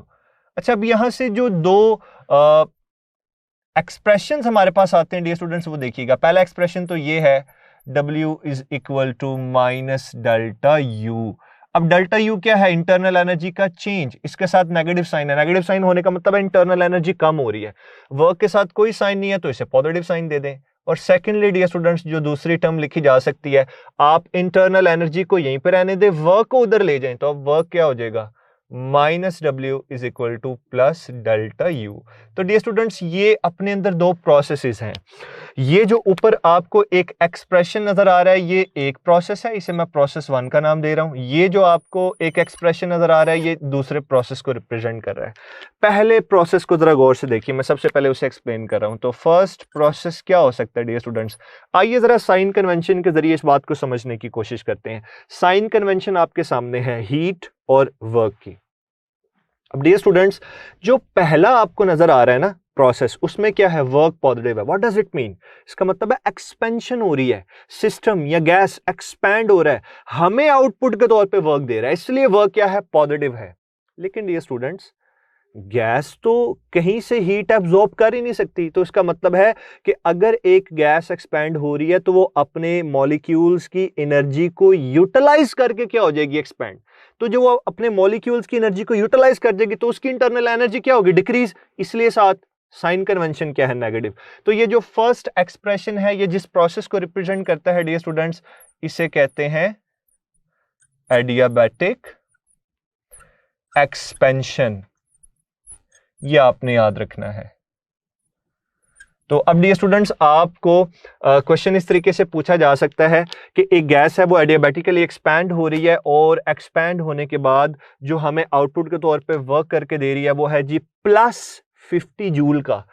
अच्छा, अब यहां से जो दो एक्सप्रेशन हमारे पास आते हैं डियर स्टूडेंट्स, वो देखिएगा। पहला एक्सप्रेशन तो ये है W is equal to minus delta U। अब डेल्टा U क्या है, इंटरनल एनर्जी का चेंज, इसके साथ नेगेटिव साइन है, नेगेटिव साइन होने का मतलब है इंटरनल एनर्जी कम हो रही है। वर्क के साथ कोई साइन नहीं है तो इसे पॉजिटिव साइन दे दें। और सेकेंडली डियर स्टूडेंट्स, जो दूसरी टर्म लिखी जा सकती है, आप इंटरनल एनर्जी को यहीं पर रहने दें, वर्क को उधर ले जाएं, तो अब वर्क क्या हो जाएगा, minus W is equal two plus delta U। तो डियर स्टूडेंट्स, ये अपने अंदर दो प्रोसेसेस हैं। ये जो ऊपर आपको एक एक्सप्रेशन नजर आ रहा है ये एक प्रोसेस है, इसे मैं प्रोसेस 1 का नाम दे रहा हूं। ये जो आपको एक एक्सप्रेशन नजर आ रहा है ये दूसरे प्रोसेस को रिप्रेजेंट कर रहा है। पहले प्रोसेस को जरा गौर से देखिए, मैं सबसे पहले उसे एक्सप्लेन कर रहा हूं। तो फर्स्ट प्रोसेस क्या हो सकता है डियर स्टूडेंट्स, आइए जरा साइन कन्वेंशन के जरिए इस बात को समझने की कोशिश करते हैं। साइन कन्वेंशन आपके सामने है हीट और वर्क की। अब डियर स्टूडेंट्स, जो पहला आपको नजर आ रहा है ना प्रोसेस, उसमें क्या है, वर्क पॉजिटिव है। व्हाट डज इट मीन, इसका मतलब है एक्सपेंशन हो रही है, सिस्टम या गैस एक्सपैंड हो रहा है, हमें आउटपुट के तौर पे वर्क दे रहा है, इसलिए वर्क क्या है, पॉजिटिव है। लेकिन डियर स्टूडेंट्स, गैस तो कहीं से हीट एब्जॉर्ब कर ही नहीं सकती, तो इसका मतलब है कि अगर एक गैस एक्सपैंड हो रही है तो वो अपने मॉलिक्यूल्स की एनर्जी को यूटिलाइज करके क्या हो जाएगी, एक्सपैंड। तो जो वो अपने मॉलिक्यूल्स की एनर्जी को यूटिलाइज कर देगी तो उसकी इंटरनल एनर्जी क्या होगी, डिक्रीज, इसलिए साथ साइन कन्वेंशन क्या है, नेगेटिव। तो ये जो फर्स्ट एक्सप्रेशन है ये जिस प्रोसेस को रिप्रेजेंट करता है डियर स्टूडेंट्स, इसे कहते हैं एडियाबैटिक एक्सपेंशन, ये आपने याद रखना है। तो अब डियर स्टूडेंट्स, आपको क्वेश्चन इस तरीके से पूछा जा सकता है कि एक गैस है वो एडियाबैटिकली एक्सपैंड हो रही है और एक्सपैंड होने के बाद जो हमें आउटपुट के तौर पे वर्क करके दे रही है वो है जी प्लस 50 जूल का।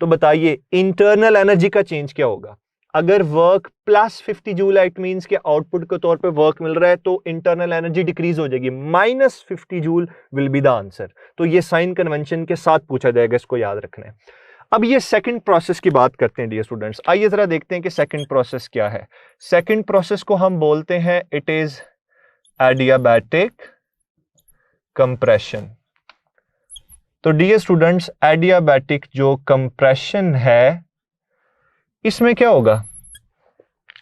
तो बताइए इंटरनल एनर्जी का चेंज क्या होगा, अगर वर्क प्लस 50 जूल है इट मींस कि आउटपुट के तौर पे वर्क मिल रहा है, तो इंटरनल एनर्जी डिक्रीज हो जाएगी, minus 50 joule will be the answer. तो ये साइन कन्वेंशन के साथ पूछा जाएगा, इसको याद रखना है। अब ये सेकंड प्रोसेस की बात करते हैं डियर स्टूडेंट्स, आइए जरा देखते हैं कि सेकंड प्रोसेस क्या है। सेकंड प्रोसेस को हम बोलते हैं इट इज एडियाबैटिक कंप्रेशन। तो डियर स्टूडेंट्स, एडियाबैटिक जो कंप्रेशन है इसमें क्या होगा,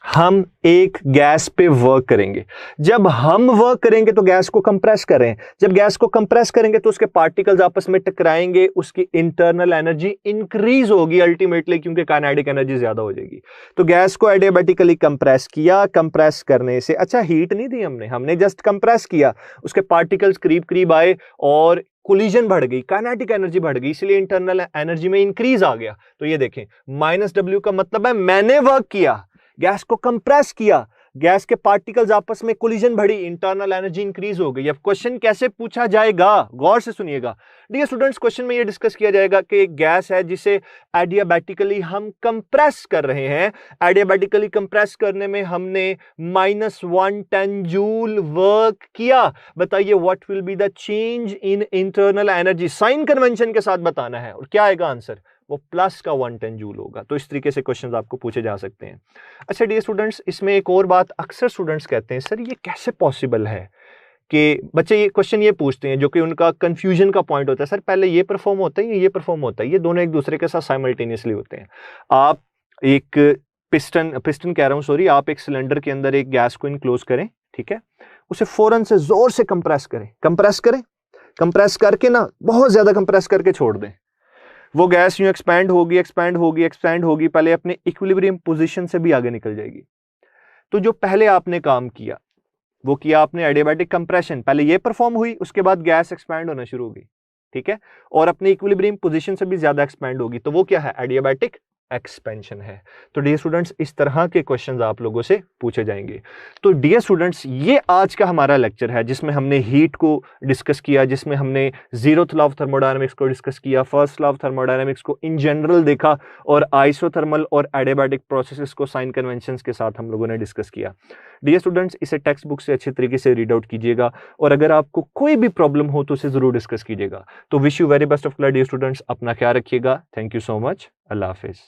हम एक गैस पे वर्क करेंगे। जब हम वर्क करेंगे तो गैस को कंप्रेस कर रहे हैं, जब गैस को कंप्रेस करेंगे तो उसके पार्टिकल्स आपस में टकराएंगे, उसकी इंटरनल एनर्जी इंक्रीज होगी अल्टीमेटली, क्योंकि काइनेटिक एनर्जी ज्यादा हो जाएगी। तो गैस को एडियाबैटिकली कंप्रेस किया, कंप्रेस करने से, अच्छा हीट नहीं दी हमने जस्ट कंप्रेस किया, उसके पार्टिकल्स करीब करीब आए और कोलिजन बढ़ गई, काइनेटिक एनर्जी बढ़ गई, इसलिए इंटरनल एनर्जी में इंक्रीज आ गया। तो ये देखें माइनस W का मतलब है मैंने वर्क किया, गैस को कंप्रेस किया, गैस के पार्टिकल्स आपस में कोलिजन बढ़ी, इंटरनल एनर्जी इंक्रीज हो गई। अब क्वेश्चन कैसे पूछा जाएगा, गौर से सुनिएगा डियर स्टूडेंट्स। क्वेश्चन में ये डिस्कस किया जाएगा कि एक गैस है जिसे एडियाबैटिकली हम कंप्रेस कर रहे हैं। एडियाबैटिकली कंप्रेस करने में हमने -110 जूल वर्क किया। बताइए what will be the change in internal energy. Sign convention के साथ बताना है और क्या आएगा आंसर, वो प्लस का 110 जूल होगा। तो इस तरीके से क्वेश्चंस आपको पूछे जा सकते हैं। अच्छा डियर स्टूडेंट्स, इसमें एक और बात अक्सर स्टूडेंट्स कहते हैं, सर ये कैसे पॉसिबल है कि बच्चे ये क्वेश्चन ये पूछते हैं जो कि उनका कंफ्यूजन का पॉइंट होता है, सर पहले ये परफॉर्म होता है या ये परफॉर्म होता है, ये दोनों एक दूसरे के साथ साइमल्टेनियसली होते हैं। आप एक पिस्टन कह रहा हूं सॉरी, आप एक सिलेंडर के अंदर एक गैस को इनक्लोज करें, ठीक है, उसे फौरन से जोर से कंप्रेस करें, कंप्रेस करके ना बहुत ज्यादा कंप्रेस करके छोड़ दें। वो गैस यूं एक्सपैंड होगी, पहले अपने इक्विलिब्रियम पोजीशन से भी आगे निकल जाएगी। तो जो पहले आपने काम किया वो किया आपने एडियाबैटिक कंप्रेशन, पहले ये परफॉर्म हुई, उसके बाद गैस एक्सपैंड होना शुरू होगी, ठीक है, और अपने इक्विलिब्रियम पोजीशन से भी ज्यादा एक्सपैंड होगी। तो वो क्या है, एडियाबैटिक एक्सपेंशन है। तो डियर स्टूडेंट्स इस तरह के क्वेश्चंस आप लोगों से पूछे जाएंगे। तो डियर स्टूडेंट्स ये आज का हमारा लेक्चर है जिसमें हमने हीट को डिस्कस किया, जिसमें हमने जीरोथ लॉ ऑफ थर्मोडायनामिक्स को डिस्कस किया, फर्स्ट लॉ ऑफ थर्मोडायनामिक्स को इन जनरल देखा, और आइसोथर्मल और एडियाबैटिक प्रोसेसेस को साइन कन्वेंशंस के साथ हम लोगों ने डिस्कस किया। डियर स्टूडेंट्स इसे टेक्स्ट बुक से अच्छे तरीके से रीड आउट कीजिएगा, और अगर आपको कोई भी प्रॉब्लम हो तो उसे जरूर डिस्कस कीजिएगा। तो wish you very best of luck dear students, अपना ख्याल रखिएगा। थैंक यू सो मच, अल्लाह हाफिज।